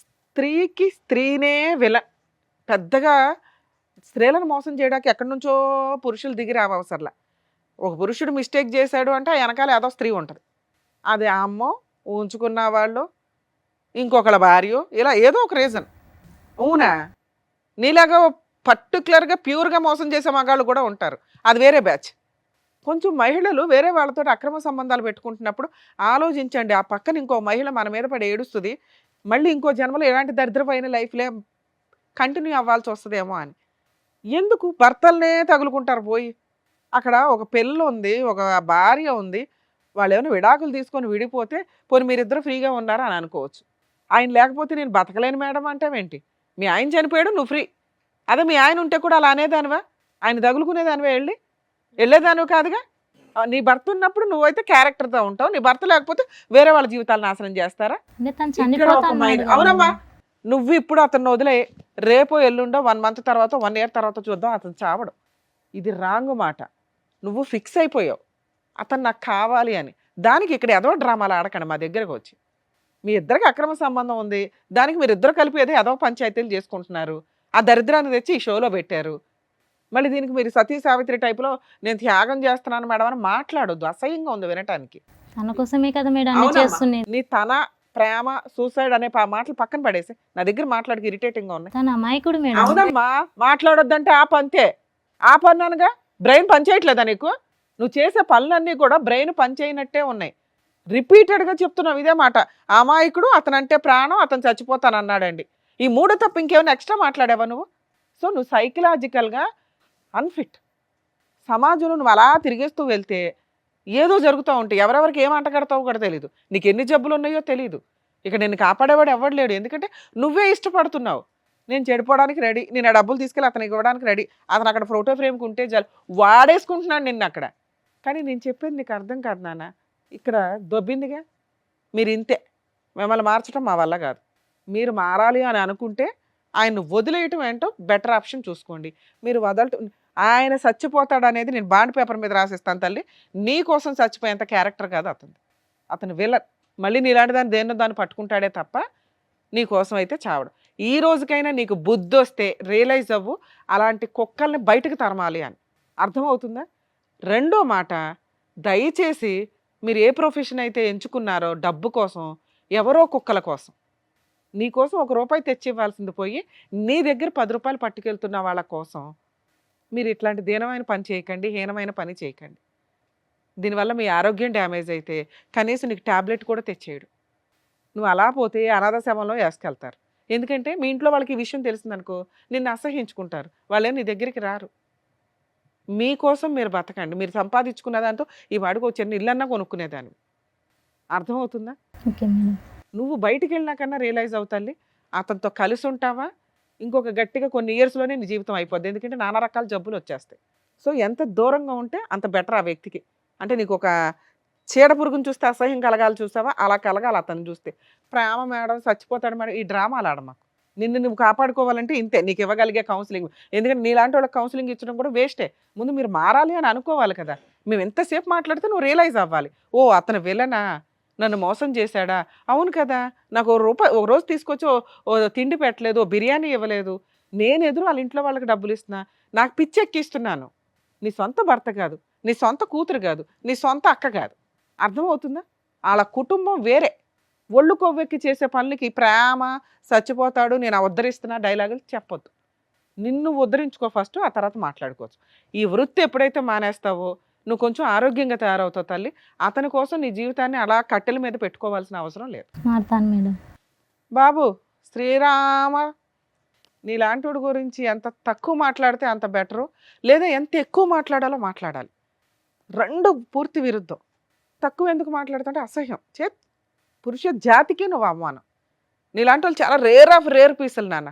స్త్రీకి స్త్రీనే పెద్దగా స్త్రీలను మోసం చేయడానికి ఎక్కడి నుంచో పురుషులు దిగి రావసరలా. ఒక పురుషుడు మిస్టేక్ చేశాడు అంటే ఆ వెనకాల ఏదో స్త్రీ ఉంటుంది. అది ఆ అమ్మో, ఉంచుకున్న వాళ్ళు, ఇంకొకళ్ళ భార్యో, ఇలా ఏదో ఒక రీజన్. అవునా? నీలాగా పర్టికులర్గా ప్యూర్గా మోసం చేసే మగాళ్ళు కూడా ఉంటారు, అది వేరే బ్యాచ్. కొంచెం మహిళలు వేరే వాళ్ళతో అక్రమ సంబంధాలు పెట్టుకుంటున్నప్పుడు ఆలోచించండి, ఆ పక్కన ఇంకో మహిళ మన మీద పడి ఏడుస్తుంది, మళ్ళీ ఇంకో జన్మలో ఎలాంటి దరిద్రమైన లైఫ్లే కంటిన్యూ అవ్వాల్సి వస్తుందేమో అని. ఎందుకు భర్తలనే తగులుకుంటారు పోయి? అక్కడ ఒక పిల్ల ఉంది, ఒక భార్య ఉంది, వాళ్ళు ఏమైనా విడాకులు తీసుకొని విడిపోతే పోనీ మీరిద్దరు ఫ్రీగా ఉన్నారా అని అనుకోవచ్చు. ఆయన లేకపోతే నేను బతకలేను మేడం అంటావేంటి? మీ ఆయన చనిపోయాడు, నువ్వు ఫ్రీ. అదే మీ ఆయన ఉంటే కూడా అలా అనేదానివా? ఆయన తగులుకునేదానివా? వెళ్ళేదానివి కాదుగా. నీ భర్త ఉన్నప్పుడు నువ్వైతే క్యారెక్టర్తో ఉంటావు, నీ భర్త లేకపోతే వేరే వాళ్ళ జీవితాలు నాశనం చేస్తారా? అంటే తను ఇక్కడ చనిపోతా ఒక మైండ్. అన్నాడు అవునమ్మా, కదా. నువ్వు ఇప్పుడు అతను వదిలే, రేపో ఎల్లుండో 1 month తర్వాత 1 year తర్వాత చూద్దాం, అతను చావడు. ఇది రాంగ్ మాట. నువ్వు ఫిక్స్ అయిపోయావు అతను నాకు కావాలి అని. దానికి ఇక్కడ ఏదో డ్రామాలు ఆడకండి మా దగ్గరకు వచ్చి. మీ ఇద్దరికి అక్రమ సంబంధం ఉంది, దానికి మీరు ఇద్దరు కలిపి ఏదో పంచాయతీలు చేసుకుంటున్నారు. ఆ దరిద్రాన్ని తెచ్చి ఈ షోలో పెట్టారు. మళ్ళీ దీనికి మీరు సతీ సావిత్రి టైప్లో నేను త్యాగం చేస్తున్నాను మేడం అని మాట్లాడొద్దు, అసహ్యంగా ఉంది వినటానికి. తన కోసమే కదా మేడం అన్ని అవునమ్మా. చేస్తున్నది. నీ తన ప్రేమ సూసైడ్ అనే మాటలు పక్కన పడేసి నా దగ్గర మాట్లాడికి ఇరిటేటింగ్ గా ఉన్నాయి. తన అమాయకుడు మేడం. అవునమ్మా, మాట్లాడొద్దంటే ఆ పంతే. ఆ పన్నానుగా బ్రెయిన్ పనిచేయట్లేదా నీకు? నువ్వు చేసే పనులన్నీ కూడా బ్రెయిన్ పనిచేయనట్టే ఉన్నాయి. రిపీటెడ్గా చెప్తున్నావు ఇదే మాట. అమాయకుడు, అతనంటే ప్రాణం, అతను చచ్చిపోతాను అన్నాడండి. ఈ 3 తప్ప ఇంకేమైనా ఎక్స్ట్రా మాట్లాడావా నువ్వు? సో నువ్వు సైకలాజికల్గా అన్ఫిట్. సమాజంలో నువ్వు అలా తిరిగేస్తూ వెళ్తే ఏదో జరుగుతూ ఉంటాయి. ఎవరెవరికి ఏం అంటగడతావో కూడా తెలియదు, నీకు ఎన్ని జబ్బులు ఉన్నాయో తెలియదు. ఇక నేను కాపాడేవాడు ఎవడు లేడు, ఎందుకంటే నువ్వే ఇష్టపడుతున్నావు. నేను చెడిపోవడానికి రెడీ, నేను ఆ డబ్బులు తీసుకెళ్ళి అతనికి ఇవ్వడానికి రెడీ, అతను అక్కడ ఫోటో ఫ్రేమ్కి ఉంటే చాలు, వాడేసుకుంటున్నాడు నిన్ను అక్కడ. కానీ నేను చెప్పేది నీకు అర్థం కాదు నాన్న. ఇక్కడ దొబ్బిందిగా, మీరు ఇంతే. మిమ్మల్ని మార్చడం మా వల్ల కాదు. మీరు మారాలి అని అనుకుంటే ఆయన వదిలేయటం ఏంటో బెటర్ ఆప్షన్ చూసుకోండి. మీరు వదలటం, ఆయన చచ్చిపోతాడు అనేది నేను బాండ్ పేపర్ మీద రాసిస్తాను తల్లి. నీ కోసం చచ్చిపోయేంత క్యారెక్టర్ కాదు అతను. అతను విలన్. మళ్ళీ నీలాంటి దాన్ని దేన్నో దాన్ని పట్టుకుంటాడే తప్ప నీ కోసం అయితే చావడు. ఈ రోజుకైనా నీకు బుద్ధి వస్తే రియలైజ్ అవ్వు, అలాంటి కుక్కల్ని బయటకు తరమాలి అని. అర్థమవుతుందా? రెండో మాట, దయచేసి మీరు ఏ ప్రొఫెషన్ అయితే ఎంచుకున్నారో డబ్బు కోసం, ఎవరో కుక్కల కోసం, నీ కోసం ₹1 తెచ్చి ఇవ్వాల్సింది పోయి నీ దగ్గర ₹10 పట్టుకెళ్తున్న వాళ్ళ కోసం మీరు ఇట్లాంటి దీనమైన పని చేయకండి, హీనమైన పని చేయకండి. దీనివల్ల మీ ఆరోగ్యం డ్యామేజ్ అయితే కనీసం నీకు ట్యాబ్లెట్ కూడా తెచ్చేయడు. నువ్వు అలా పోతే అనాథ శవంలో వేసుకెళ్తారు. ఎందుకంటే మీ ఇంట్లో వాళ్ళకి ఈ విషయం తెలిసిందనుకో నిన్ను అసహ్యించుకుంటారు, వాళ్ళేం నీ దగ్గరికి రారు. మీకోసం మీరు బతకండి. మీరు సంపాదించుకున్న దాంతో ఈ వాడికి ఒక చిన్న ఇల్లన్నా కొనుక్కునేదాన్ని. అర్థమవుతుందా? Okay madam. నువ్వు బయటికి వెళ్ళినాకన్నా రియలైజ్ అవుతాలి, అతనితో కలిసి ఉంటావా ఇంకొక గట్టిగా కొన్ని ఇయర్స్లోనే నీ జీవితం అయిపోద్ది. ఎందుకంటే నానా రకాల జబ్బులు వచ్చేస్తాయి. సో ఎంత దూరంగా ఉంటే అంత బెటర్ ఆ వ్యక్తికి. అంటే నీకు ఒక చీడ పురుగుని చూస్తే అసహ్యం కలగాలి చూసావా, అలా కలగాలి అతను చూస్తే. ప్రేమ మేడం, చచ్చిపోతాడు మేడం, ఈ డ్రామాలు ఆడమాకు. నిన్ను నువ్వు కాపాడుకోవాలంటే ఇంతే, నీకు ఇవ్వగలిగే కౌన్సిలింగ్. ఎందుకంటే నీలాంటి వాళ్ళకి కౌన్సిలింగ్ ఇచ్చడం కూడా వేస్టే. ముందు మీరు మారాలి అని అనుకోవాలి కదా. మేము ఎంతసేపు మాట్లాడితే నువ్వు రియలైజ్ అవ్వాలి, ఓ అతను విలనా, నన్ను మోసం చేశాడా, అవును కదా, నాకు ఒక రోజు తీసుకొచ్చి ఓ తిండి పెట్టలేదు, ఓ బిర్యానీ ఇవ్వలేదు, నేను ఎదురు వాళ్ళ ఇంట్లో వాళ్ళకి డబ్బులు ఇస్తున్నా, నాకు పిచ్చి ఎక్కిస్తున్నాను. నీ సొంత భర్త కాదు, నీ సొంత కూతురు కాదు, నీ సొంత అక్క కాదు. అర్థమవుతుందా? వాళ్ళ కుటుంబం వేరే. ఒళ్ళు కొవ్వెక్కి చేసే పనులకి ప్రేమ, చచ్చిపోతాడు, నేను ఉద్ధరిస్తున్నా డైలాగులు చెప్పొద్దు. నిన్ను ఉద్ధరించుకో ఫస్ట్, ఆ తర్వాత మాట్లాడుకోవచ్చు. ఈ వృత్తి ఎప్పుడైతే మానేస్తావో నువ్వు కొంచెం ఆరోగ్యంగా తయారవుతావు తల్లి. అతని కోసం నీ జీవితాన్ని అలా కట్టెల మీద పెట్టుకోవాల్సిన అవసరం లేదు. మారుతాను మేడం. బాబు శ్రీరామ, నీలాంటి వాడి గురించి ఎంత తక్కువ మాట్లాడితే అంత బెటరు, లేదా ఎంత ఎక్కువ మాట్లాడాలో మాట్లాడాలి. రెండు పూర్తి విరుద్ధం. తక్కువ ఎందుకు మాట్లాడుతుంటే అసహ్యం. పురుష జాతికి నువ్వు అవమానం. నీలాంటి వాళ్ళు చాలా రేర్ ఆఫ్ రేర్ పీసులు నాన్న.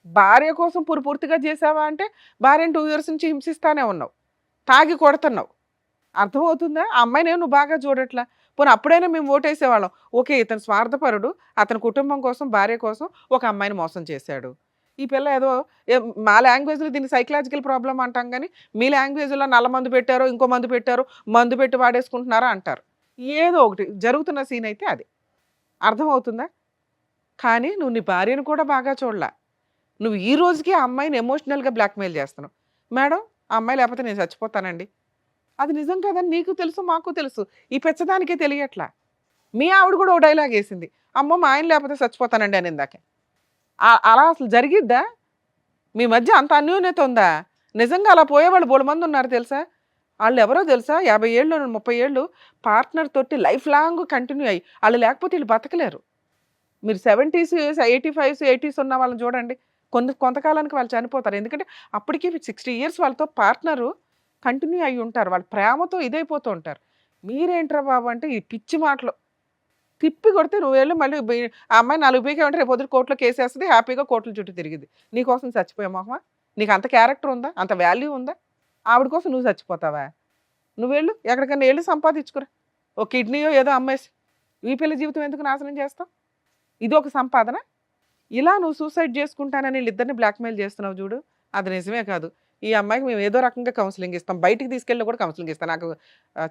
భార్య కోసం పూర్తిగా చేసావా అంటే భార్యను 2 years నుంచి హింసిస్తానే ఉన్నావు, తాగి కొడుతున్నావు. అర్థమవుతుందా? ఆ అమ్మాయిని నువ్వు బాగా చూడట్లా. పోనీ అప్పుడైనా మేము ఓటేసేవాళ్ళం, ఓకే ఇతను స్వార్థపరుడు, అతని కుటుంబం కోసం భార్య కోసం ఒక అమ్మాయిని మోసం చేశాడు. ఈ పిల్ల ఏదో మా లాంగ్వేజ్లో దీన్ని సైకలాజికల్ ప్రాబ్లం అంటాం, కానీ మీ లాంగ్వేజ్లో నల్ల మందు పెట్టారో ఇంకో మందు పెట్టారో, మందు పెట్టి వాడేసుకుంటున్నారో అంటారు. ఏదో ఒకటి జరుగుతున్న సీన్ అయితే అది అర్థమవుతుందా? కానీ నువ్వు నీ భార్యను కూడా బాగా చూడలా. నువ్వు ఈ రోజుకి ఆ అమ్మాయిని ఎమోషనల్గా బ్లాక్మెయిల్ చేస్తున్నావు. మేడం ఆ అమ్మాయి లేకపోతే నేను చచ్చిపోతానండి, అది నిజం కాదని నీకు తెలుసు, మాకు తెలుసు, ఈ పెచ్చదానికే తెలియట్లా. మీ ఆవిడ కూడా ఓ డైలాగ్ వేసింది, అమ్మో మా ఆయన లేకపోతే చచ్చిపోతానండి అని ఇందాకే. అలా అసలు జరిగిద్దా? మీ మధ్య అంత అన్యోన్యత ఉందా? నిజంగా అలా పోయేవాళ్ళు బోడు మంది ఉన్నారు తెలుసా. వాళ్ళు ఎవరో తెలుసా, 50 ఏళ్ళు 30 ఏళ్ళు పార్ట్నర్ తోటి లైఫ్ లాంగ్ కంటిన్యూ అయ్యి వాళ్ళు లేకపోతే వీళ్ళు బతకలేరు. మీరు 70s 85s 80s ఉన్న వాళ్ళని చూడండి, కొంతకాలానికి వాళ్ళు చనిపోతారు. ఎందుకంటే అప్పటికి 60 ఇయర్స్ వాళ్ళతో పార్ట్నరు కంటిన్యూ అయ్యి ఉంటారు, వాళ్ళ ప్రేమతో ఇదైపోతూ ఉంటారు. మీరేంట్రా బాబు అంటే ఈ పిచ్చి మాటలు తిప్పి కొడితే నువ్వు వెళ్ళి మళ్ళీ ఆ అమ్మాయి 4 పీకే ఉంటే రేపు పొద్దున కోర్టులో కేసు వేస్తుంది, హ్యాపీగా కోర్టుల చుట్టూ తిరిగింది. నీకోసం చచ్చిపోయా మొహమా? నీకు అంత క్యారెక్టర్ ఉందా, అంత వాల్యూ ఉందా? ఆవిడ కోసం నువ్వు చచ్చిపోతావా? నువ్వు వెళ్ళు ఎక్కడికన్నా వెళ్ళి సంపాదించుకురా, ఓ కిడ్నీయో ఏదో అమ్మేసి ఈ పిల్ల జీవితం ఎందుకు నాశనం చేస్తావు? ఇది ఒక సంపాదన. ఇలా నువ్వు సూసైడ్ చేసుకుంటానని వీళ్ళిద్దరిని బ్లాక్మెయిల్ చేస్తున్నావు చూడు, అది నిజమే కాదు. ఈ అమ్మాయికి మేము ఏదో రకంగా కౌన్సిలింగ్ ఇస్తాం, బయటికి తీసుకెళ్ళి కూడా కౌన్సిలింగ్ ఇస్తాం. నాకు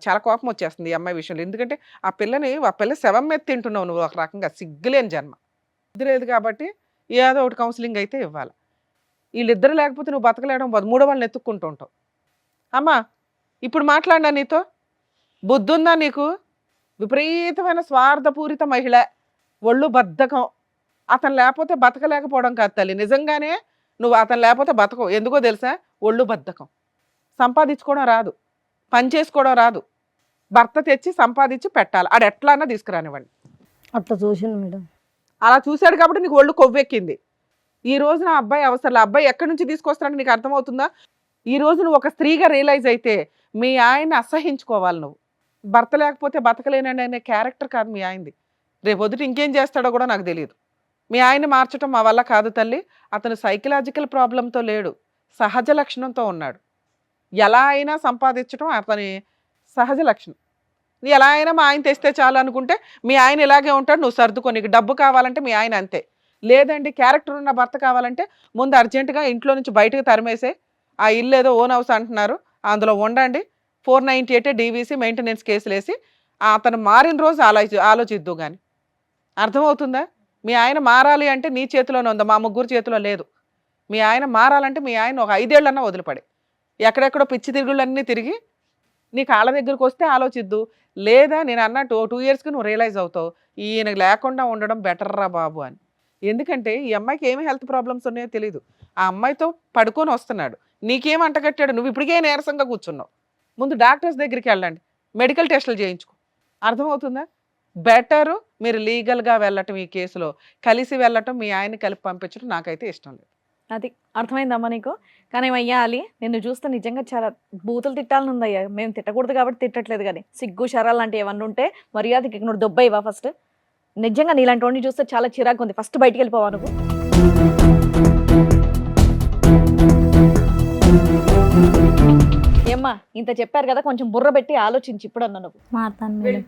చాలా కోపం వచ్చేస్తుంది ఈ అమ్మాయి విషయంలో. ఎందుకంటే ఆ పిల్ల శవం మీద తింటున్నావు నువ్వు, ఒక రకంగా సిగ్గులేని జన్మ. లేదు కాబట్టి ఏదో ఒకటి కౌన్సిలింగ్ అయితే ఇవ్వాలి. వీళ్ళిద్దరు లేకపోతే నువ్వు బతకలేడం, మూడో వాళ్ళని ఎత్తుక్కుంటూ ఉంటావు. అమ్మా ఇప్పుడు మాట్లాడినా నీతో బుద్ధి ఉందా నీకు? విపరీతమైన స్వార్థపూరిత మహిళ, ఒళ్ళు బద్ధకం. అతను లేకపోతే బతకలేకపోవడం కాదు తల్లి, నిజంగానే నువ్వు అతను లేకపోతే బతకవు. ఎందుకో తెలుసా? ఒళ్ళు బద్ధకం. సంపాదించుకోవడం రాదు, పని చేసుకోవడం రాదు, భర్త తెచ్చి సంపాదించి పెట్టాలి, ఆడు ఎట్లా అన్నా తీసుకురానివ్వండి. అట్లా చూసింది మేడం. అలా చూశాడు కాబట్టి నీకు ఒళ్ళు కొవ్వెక్కింది. ఈ రోజు నా అబ్బాయి అవసరం, అబ్బాయి ఎక్కడి నుంచి తీసుకొస్తాడని నీకు అర్థమవుతుందా? ఈ రోజు నువ్వు ఒక స్త్రీగా రియలైజ్ అయితే మీ ఆయన్ని అసహించుకోవాలి నువ్వు. భర్త లేకపోతే బతకలేనండి అనే క్యారెక్టర్ కాదు మీ ఆయనది. రేపు వద్దు ఇంకేం చేస్తాడో కూడా నాకు తెలియదు. మీ ఆయన్ని మార్చడం మా వల్ల కాదు తల్లి. అతను సైకలాజికల్ ప్రాబ్లంతో లేడు, సహజ లక్షణంతో ఉన్నాడు. ఎలా అయినా సంపాదించడం అతని సహజ లక్షణం. ఎలా అయినా మా ఆయన తెస్తే చాలు అనుకుంటే మీ ఆయన ఇలాగే ఉంటాడు, నువ్వు సర్దుకో. నీకు డబ్బు కావాలంటే మీ ఆయన అంతే. లేదండి క్యారెక్టర్ ఉన్న భర్త కావాలంటే ముందు అర్జెంటుగా ఇంట్లో నుంచి బయటకు తరిమేసే, ఆ ఇల్లు ఏదో ఓన్ హౌస్ అంటున్నారు అందులో ఉండండి, 498 DVC మెయింటెనెన్స్ కేసులు వేసి అతను మారిన రోజు ఆలోచిద్దు కానీ. అర్థమవుతుందా? మీ ఆయన మారాలి అంటే నీ చేతిలోనే ఉందా, మా ముగ్గురు చేతిలో లేదు. మీ ఆయన మారాలంటే మీ ఆయన ఒక 5 ఏళ్ళన్నా వదిలిపడి ఎక్కడెక్కడో పిచ్చి తిరుగుళ్ళన్నీ తిరిగి నీ కాళ్ళ దగ్గరకు వస్తే ఆలోచిద్దు. లేదా నేను అన్నట్టు 2 ఇయర్స్కి నువ్వు రియలైజ్ అవుతావు ఈయన లేకుండా ఉండడం బెటర్ రా బాబు అని. ఎందుకంటే ఈ అమ్మాయికి ఏమి హెల్త్ ప్రాబ్లమ్స్ ఉన్నాయో తెలియదు. ఆ అమ్మాయితో పడుకొని వస్తున్నాడు, నీకేం అంటగట్టాడు, నువ్వు ఇప్పటికే నీరసంగా కూర్చున్నావు. ముందు డాక్టర్స్ దగ్గరికి వెళ్ళండి, మెడికల్ టెస్టులు చేయించుకో. అర్థమవుతుందా? బెటరు మీరు లీగల్గా వెళ్ళటం, ఈ కేసులో కలిసి వెళ్ళటం, మీ ఆయన్ని కలిపి పంపించడం నాకైతే ఇష్టం లేదు. అది అర్థమైందమ్మా నీకు. కానీ అయ్యా అలి, నిన్ను చూస్తే నిజంగా చాలా బూతులు తిట్టాలని ఉందయ్యా. మేము తిట్టకూడదు కాబట్టి తిట్టట్లేదు, కానీ సిగ్గు శరాలు లాంటివి ఏమన్నా ఉంటే మర్యాదకి నువ్వు దొబ్బయ్యవా ఫస్ట్. నిజంగా నీలాంటి వాడిని చూస్తే చాలా చిరాకు ఉంది, ఫస్ట్ బయటికి వెళ్ళిపోవా నువ్వు. ఏమ్మా ఇంత చెప్పారు కదా, కొంచెం బుర్ర పెట్టి ఆలోచించి ఇప్పుడు అన్నా నువ్వు. మారుతాను మేడం.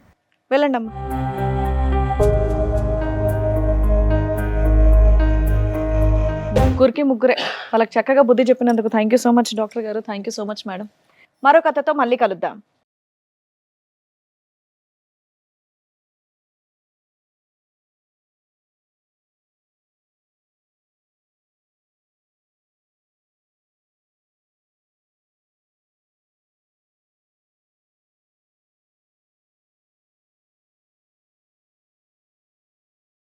వెళ్ళండి అమ్మా. ముగ్గురే వాళ్ళకి చక్కగా బుద్ధి చెప్పినందుకు thank you so much doctor గారు, thank you so much madam. మరో కథతో మళ్ళీ కలుద్దాం.